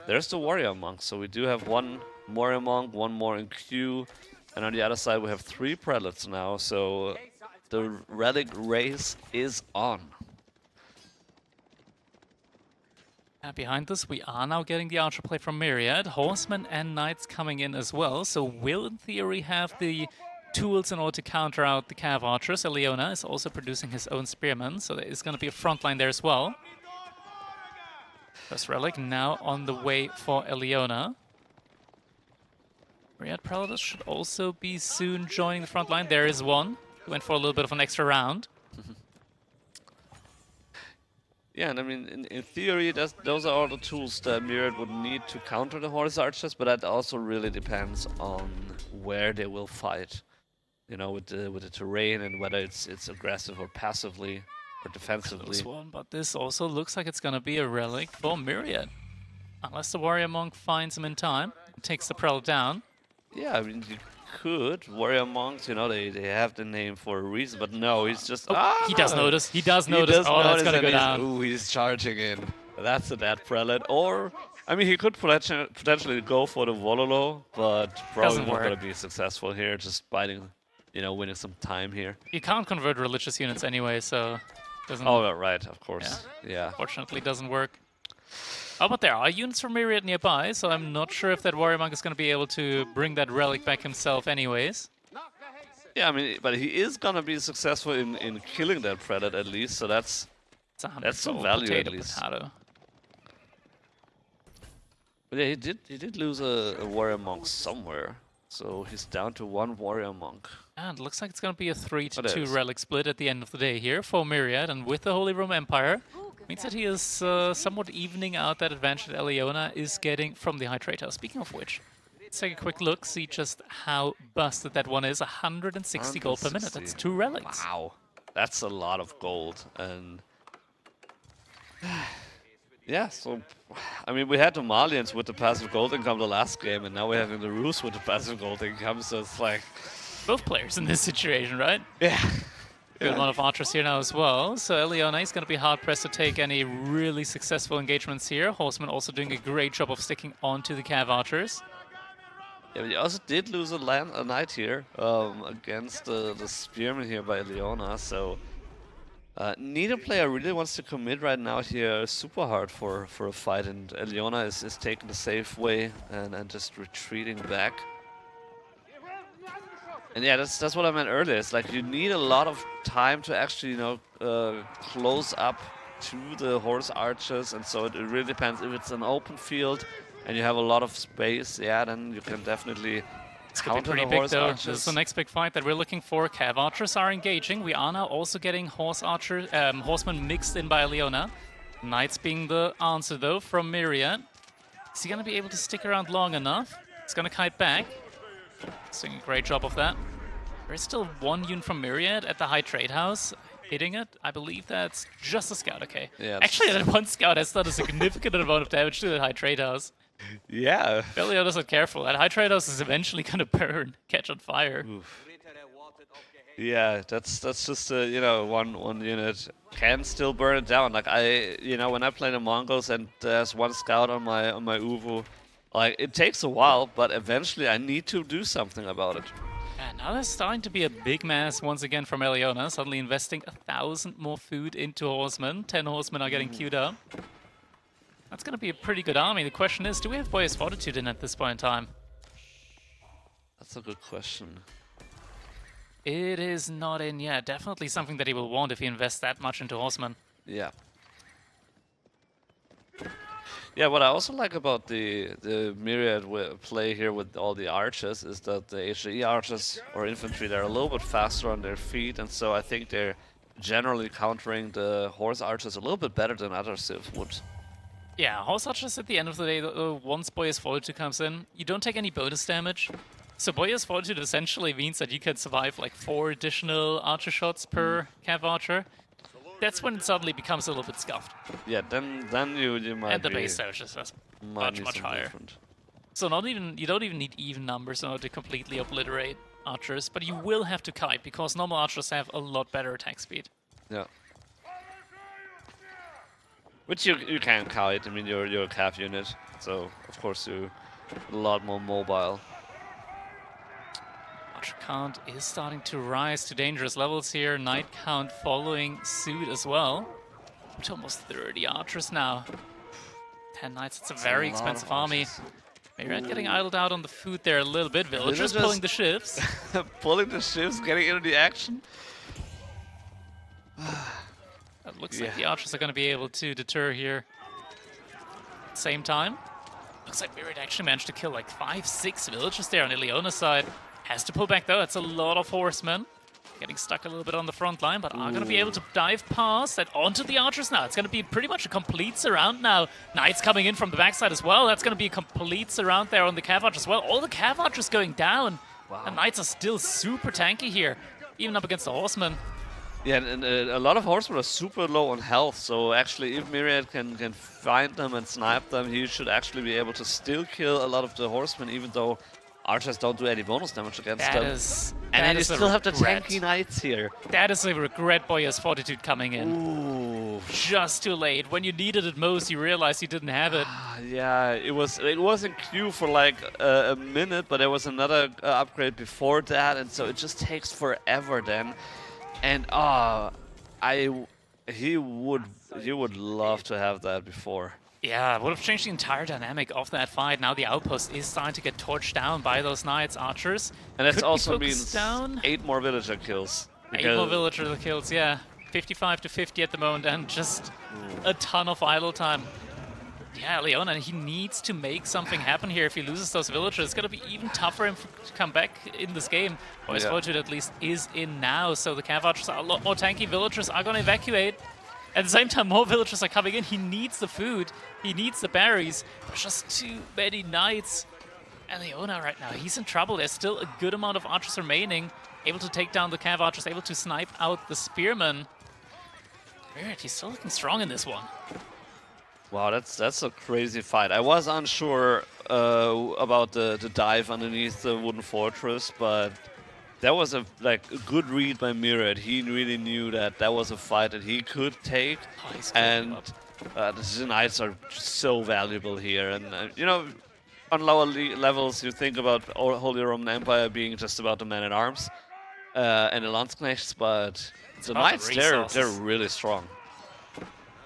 There's the warrior monk, so we do have one warrior monk, one more in queue, and on the other side we have 3 prelates now. So the relic race is on. And behind this, we are now getting the archer play from Myriad. Horsemen and knights coming in as well, so will in theory have the tools in order to counter out the Cav archers. Elyona is also producing his own spearmen, so there is going to be a front line there as well. First relic now on the way for Elyona. Myriad Predators should also be soon joining the front line. There is one. He went for a little bit of an extra round. Yeah, and I mean, in theory, those are all the tools that Myriad would need to counter the horse archers, but that also really depends on where they will fight. You know, with the terrain and whether it's aggressive or passively or defensively. Close one, but this also looks like it's gonna be a relic for Myriad. Unless the warrior monk finds him in time, takes the prelate down. Yeah, I mean, you could. Warrior monks, you know, they have the name for a reason, but no, he's just... He does notice. He does notice. Oh, that's gonna go down. Ooh, he's charging in. That's a dead prelate. Or, I mean, he could potentially go for the Vololo, but probably not going to be successful here, just biting, you know, winning some time here. You can't convert religious units anyway, so... doesn't. Oh, right, of course. Yeah. Fortunately, doesn't work. Oh, but there are units from Myriad nearby, so I'm not sure if that warrior monk is going to be able to bring that relic back himself anyways. Yeah, I mean, but he is going to be successful in killing that prelate at least, so that's some value at least. Potato. But yeah, he did lose a warrior monk somewhere, so he's down to 1 warrior monk. And it looks like it's going to be a 3-2 relic split at the end of the day here for Myriad, and with the Holy Roman Empire, means that he is somewhat evening out that advantage that Elyona is getting from the High Traitor. Speaking of which, let's take a quick look, see just how busted that one is. 160 gold per minute. That's 2 relics. Wow, that's a lot of gold. And yeah, so I mean, we had the Malians with the passive gold income the last game, and now we're having the Rus with the passive gold income. So it's like both players in this situation, right? Yeah. Good amount of archers here now as well. So Elyona is going to be hard-pressed to take any really successful engagements here. Horseman also doing a great job of sticking onto the Cav archers. Yeah, but he also did lose a knight here against the spearman here by Elyona. So neither player really wants to commit right now here super hard for a fight. And Elyona is taking the safe way and just retreating back. And yeah, that's what I meant earlier. It's like you need a lot of time to actually, close up to the horse archers, and so it really depends. If it's an open field and you have a lot of space, yeah, then you can definitely It's going to be counter pretty the big, horse though. archers. This is the next big fight that we're looking for. Cav archers are engaging. We are now also getting horsemen mixed in by Elyona. Knights being the answer, though, from Myriad. Is he going to be able to stick around long enough? He's going to kite back. He's doing a great job of that. There is still one unit from Myriad at the high trade house hitting it. I believe that's just a scout, okay. Yeah, Actually, that one scout has done a significant amount of damage to the high trade house. Yeah. Elyona isn't careful. That high trade house is eventually going to burn, catch on fire. Oof. Yeah, that's just one unit can still burn it down. Like when I play the Mongols and there's one scout on my Uvu, like it takes a while, but eventually I need to do something about it. And now there's starting to be a big mass once again from Elyona, suddenly investing 1,000 more food into horsemen. 10 horsemen are getting queued up. That's going to be a pretty good army. The question is, do we have Boy's Fortitude in at this point in time? That's a good question. It is not in yet. Definitely something that he will want if he invests that much into horsemen. Yeah. Yeah, what I also like about the Myriad play here with all the archers is that the HE archers or infantry, they're a little bit faster on their feet, and so I think they're generally countering the horse archers a little bit better than other civs would. Yeah, horse archers at the end of the day, once Boy's Fortitude comes in, you don't take any bonus damage. So Boy's Fortitude essentially means that you can survive like 4 additional archer shots per cav archer. That's when it suddenly becomes a little bit scuffed. Yeah, then you might And the base damage is just much higher. Different. So you don't even need even numbers in order to completely obliterate archers, but you will have to kite because normal archers have a lot better attack speed. Yeah. Which you can kite. I mean, you're a cav unit, so of course you're a lot more mobile. Archer count is starting to rise to dangerous levels here. Knight count following suit as well. Up to almost 30 archers now. 10 knights, it's a very expensive army. Myriad getting idled out on the food there a little bit. Villagers pulling the ships. Pulling the ships, getting into the action. It looks like the archers are going to be able to deter here. At the same time, looks like Myriad actually managed to kill like 5-6 villagers there on Elyona's side. Has to pull back though, it's a lot of horsemen. Getting stuck a little bit on the front line, but are going to be able to dive past and onto the archers now. It's going to be pretty much a complete surround now. Knights coming in from the backside as well. That's going to be a complete surround there on the cav archers as well. All the cav archers going down. Wow. And Knights are still super tanky here, even up against the horsemen. Yeah, and a lot of horsemen are super low on health, so actually if Myriad can find them and snipe them, he should actually be able to still kill a lot of the horsemen, even though archers don't do any bonus damage against them. And then you still have the tanky knights here. That is a regret Boy's Fortitude coming in. Ooh. Just too late. When you needed it most, you realized you didn't have it. Yeah, it was in queue for like a minute, but there was another upgrade before that, and so it just takes forever then. And he would love to have that before. Yeah, would have changed the entire dynamic of that fight. Now the outpost is starting to get torched down by those knights, archers. And that also means 8 more villager kills. 8 more villager kills, yeah. 55 to 50 at the moment, and just a ton of idle time. Yeah, Elyona, he needs to make something happen here. If he loses those villagers, it's going to be even tougher for him to come back in this game. Boy's Fortitude at least is in now, so the cav archers are a lot more tanky. Villagers are going to evacuate. At the same time, more villagers are coming in. He needs the food. He needs the berries. There's just too many knights. Elyona right now, he's in trouble. There's still a good amount of archers remaining. Able to take down the cav archers, able to snipe out the spearmen. Weird, he's still looking strong in this one. Wow, that's a crazy fight. I was unsure about the dive underneath the wooden fortress, but that was a good read by Myriad. He really knew that was a fight that he could take, and the knights are so valuable here. And on lower levels, you think about Holy Roman Empire being just about the men-at-arms and the Landsknechts, but the knights, they're really strong.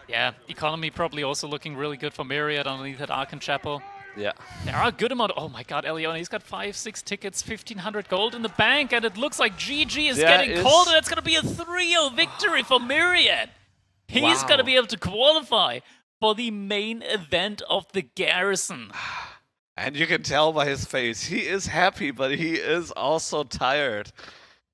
Yeah, economy probably also looking really good for Myriad underneath that Archon Chapel. Yeah. There are a good amount. Oh my god, Elyona, he's got 5, 6 tickets, 1,500 gold in the bank, and it looks like GG is There getting is... called, and it's going to be a 3-0 victory for Myriad. He's going to Wow. be able to qualify for the main event of the Garrison. And you can tell by his face, he is happy, but he is also tired.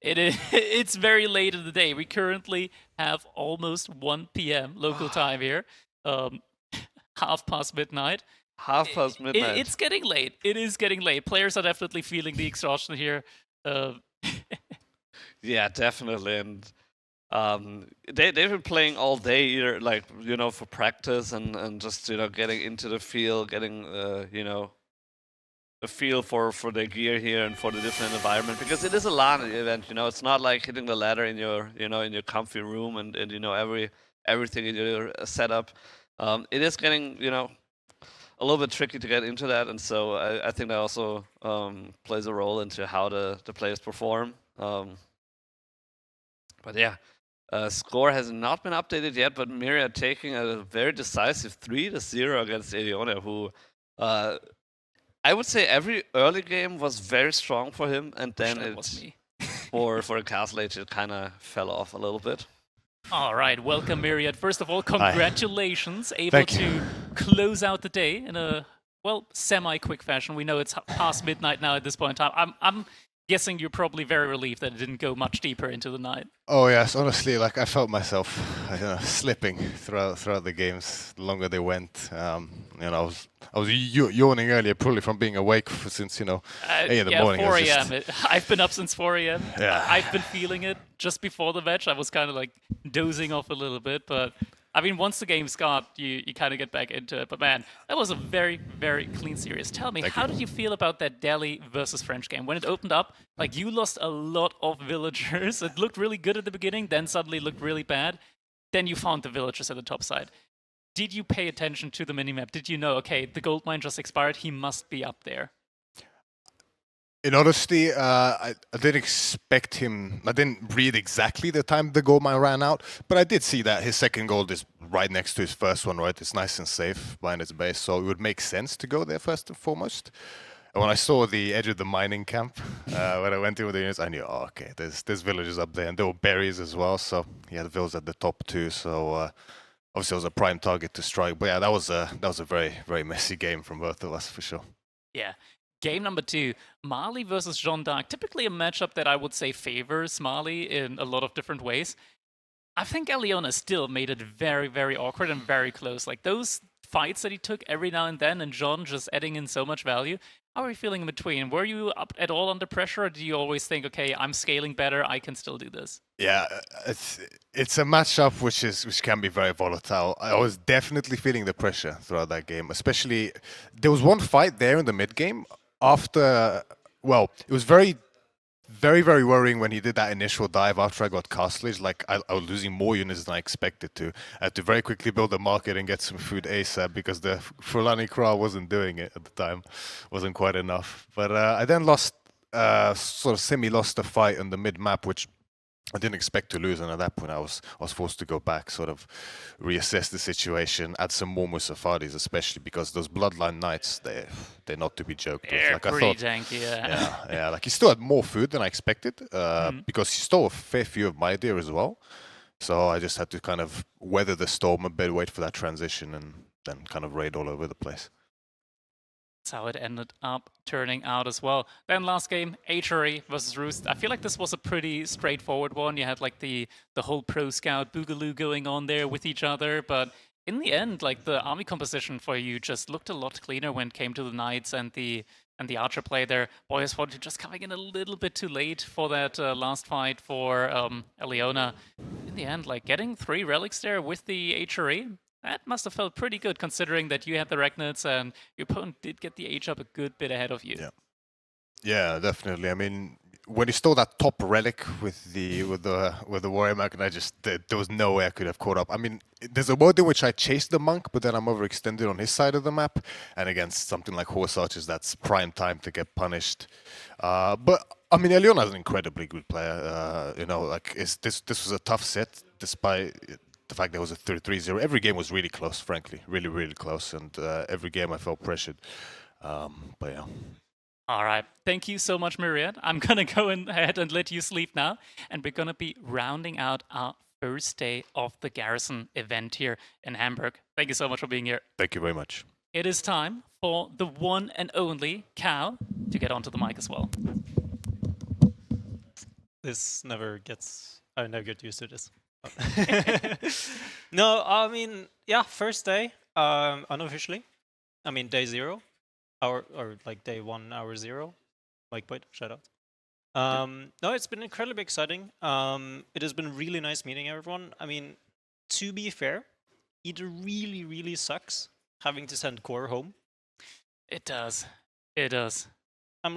It's very late in the day. We currently have almost 1 p.m. local time here, half past midnight. Half past midnight. It's getting late. It is getting late. Players are definitely feeling the exhaustion here. Yeah, definitely. And they've been playing all day, either like for practice and just getting into the field, getting a feel for their gear here and for the different environment, because it is a LAN event. It's not like hitting the ladder in your in your comfy room and everything in your setup. It is getting a little bit tricky to get into that, and so I think that also plays a role into how the players perform. But yeah, score has not been updated yet, but Myriad taking a very decisive 3-0 against Elyona, who I would say every early game was very strong for him, and then for the Castle Age it kind of fell off a little bit. All right, welcome Myriad. First of all, congratulations, able to close out the day in a semi-quick fashion. We know it's past midnight now at this point in time. I'm guessing you're probably very relieved that it didn't go much deeper into the night. Oh yes, honestly, like I felt myself slipping throughout the games. The longer they went, I was yawning earlier, probably from being awake since 8 in the morning. 4 a.m. I've been up since 4 a.m. Yeah. I've been feeling it just before the match. I was kind of like dozing off a little bit, but I mean, once the game's got, you kind of get back into it. But man, that was a very, very clean series. Tell me, how did you feel about that Delhi versus French game? When it opened up, like you lost a lot of villagers. It looked really good at the beginning, then suddenly looked really bad. Then you found the villagers at the top side. Did you pay attention to the minimap? Did you know, okay, the gold mine just expired, he must be up there? In honesty, I didn't expect him. I didn't read exactly the time the gold mine ran out, but I did see that his second gold is right next to his first one, right? It's nice and safe behind its base, so it would make sense to go there first and foremost. And when I saw the edge of the mining camp, when I went in with the units, I knew, oh, okay, there's villages up there, and there were berries as well, so yeah, the villas at the top too, so obviously it was a prime target to strike. But yeah, that was a very, very messy game from both of us, for sure. Yeah. Game number 2, Mali versus Jeanne d'Arc. Typically a matchup that I would say favors Mali in a lot of different ways. I think Elyona still made it very, very awkward and very close. Like those fights that he took every now and then, and Jeanne just adding in so much value. How are you feeling in between? Were you up at all under pressure, or do you always think, okay, I'm scaling better, I can still do this? Yeah, it's a matchup which can be very volatile. I was definitely feeling the pressure throughout that game, especially there was one fight there in the mid game after. Well, it was very, very, very worrying when he did that initial dive after I got castlage. Like I was losing more units than I expected to. I had to very quickly build a market and get some food ASAP because the Fulani Kra wasn't doing it at the time. Wasn't quite enough. But I then lost, sort of semi-lost the fight on the mid-map, which I didn't expect to lose, and at that point I was forced to go back, sort of reassess the situation, add some more Musafadis, especially because those Bloodline Knights, they're not to be joked with. They're like pretty I thought, tanky, yeah. Like he still had more food than I expected, because he stole a fair few of my deer as well. So I just had to kind of weather the storm a bit, wait for that transition, and then kind of raid all over the place. That's how it ended up turning out as well. Then last game, HRE versus Roost. I feel like this was a pretty straightforward one. You had like the whole pro scout boogaloo going on there with each other, but in the end, like the army composition for you just looked a lot cleaner when it came to the knights and the archer play there. Bo5 just coming in a little bit too late for that last fight for Elyona. In the end, like getting 3 relics there with the HRE, that must have felt pretty good, considering that you had the Regnets and your opponent did get the H up a good bit ahead of you. Yeah, definitely. I mean, when he stole that top relic with the warrior monk, and there was no way I could have caught up. I mean, there's a mode in which I chased the monk, but then I'm overextended on his side of the map, and against something like horse archers, that's prime time to get punished. But I mean, Elyona is an incredibly good player. This was a tough set, despite the fact there was a 3-0. Every game was really close, frankly, really, really close, and every game I felt pressured. But yeah. All right. Thank you so much, Myriad. I'm going to go ahead and let you sleep now. And we're going to be rounding out our first day of the Garrison event here in Hamburg. Thank you so much for being here. Thank you very much. It is time for the one and only Cal to get onto the mic as well. This never gets... I never get used to this. No, I mean, yeah, first day, unofficially. I mean, day 0. Or like day 1, hour 0. Mike Boyd, shout out. No, it's been incredibly exciting. It has been really nice meeting everyone. I mean, to be fair, it really, really sucks having to send Core home. It does. It does. I'm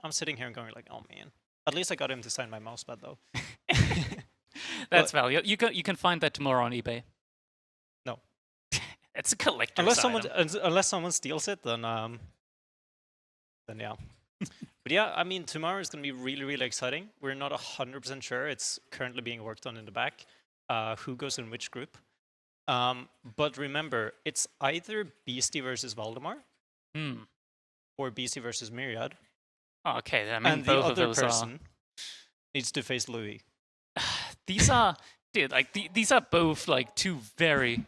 sitting here and going like, oh man. At least I got him to sign my mousepad though. That's value. You can find that tomorrow on eBay. No. It's a collector's unless someone steals it, then yeah. But yeah, I mean, tomorrow is going to be really, really exciting. We're not 100% sure. It's currently being worked on in the back. Who goes in which group? But remember, it's either Beastie versus Valdemar, or Beastie versus Myriad. Okay, I mean, and both the of other those person needs to face Louis. These are, dude, like these are both like two very.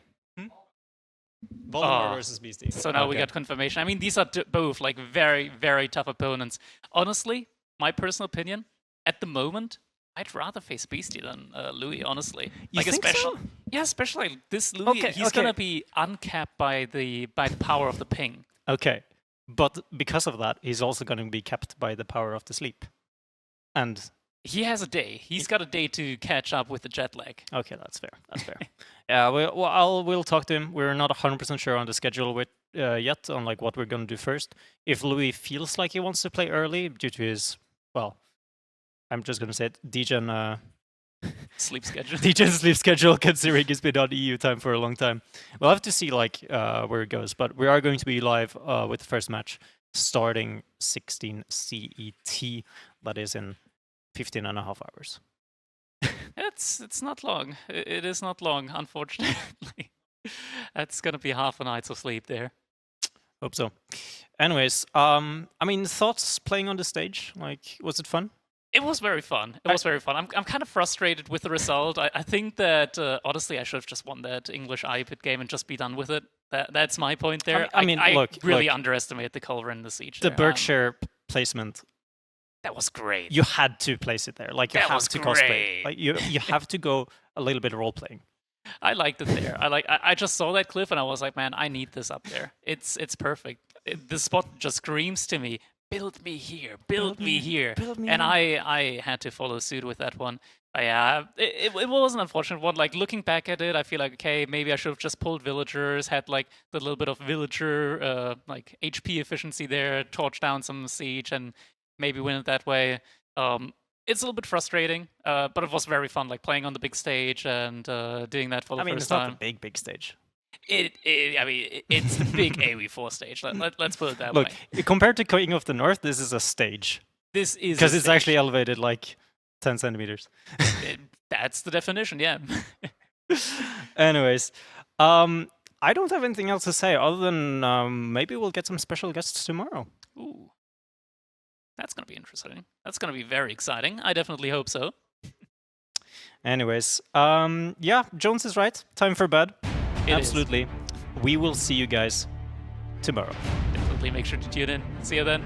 Valdemar versus Beastie. So now we got confirmation. I mean, these are both like very, very tough opponents. Honestly, my personal opinion, at the moment, I'd rather face Beastie than Louis. Honestly, You think so? Yeah, especially like this Louis. He's gonna be uncapped by the power of the ping. Okay, but because of that, he's also going to be kept by the power of the sleep. And he has a day. He's got a day to catch up with the jet lag. Okay, that's fair. That's fair. Yeah, we'll talk to him. We're not 100% sure on the schedule yet on like what we're going to do first. If Louis feels like he wants to play early due to his, well, I'm just going to say it, Degen sleep schedule. Degen's sleep schedule, considering he's been on EU time for a long time. We'll have to see like where it goes, but we are going to be live with the first match starting 16 CET. That is in 15 and a half hours. It's not long. It is not long, unfortunately. That's gonna be half a night's of sleep there. Hope so. Anyways, I mean, thoughts playing on the stage? Like, was it fun? It was very fun. It was very fun. I'm kind of frustrated with the result. I think that honestly, I should have just won that English iPad game and just be done with it. That's my point there. I mean, I look, really underestimated the Culver in the siege. The there. Berkshire placement. That was great. You had to place it there. Like you have to cosplay. Like you have to go a little bit role playing. I liked it there. I just saw that clip and I was like, man, I need this up there. It's perfect. The spot just screams to me, build me here, build me here. Build me and here. I had to follow suit with that one. But yeah, it was an unfortunate one. Like looking back at it, I feel like, okay, maybe I should have just pulled villagers, had like the little bit of villager like HP efficiency there, torch down some siege and maybe win it that way. It's a little bit frustrating, but it was very fun, like playing on the big stage and doing that for the first time. It's not the big stage. I mean, it's the big AoE4 stage. Let's put it that way. Look, compared to King of the North, this is a stage. This is because it's actually elevated like 10 centimeters. That's the definition, yeah. Anyways, I don't have anything else to say other than maybe we'll get some special guests tomorrow. Ooh. That's going to be interesting. That's going to be very exciting. I definitely hope so. Anyways, yeah, Jones is right. Time for bed. Absolutely. We will see you guys tomorrow. Definitely make sure to tune in. See you then.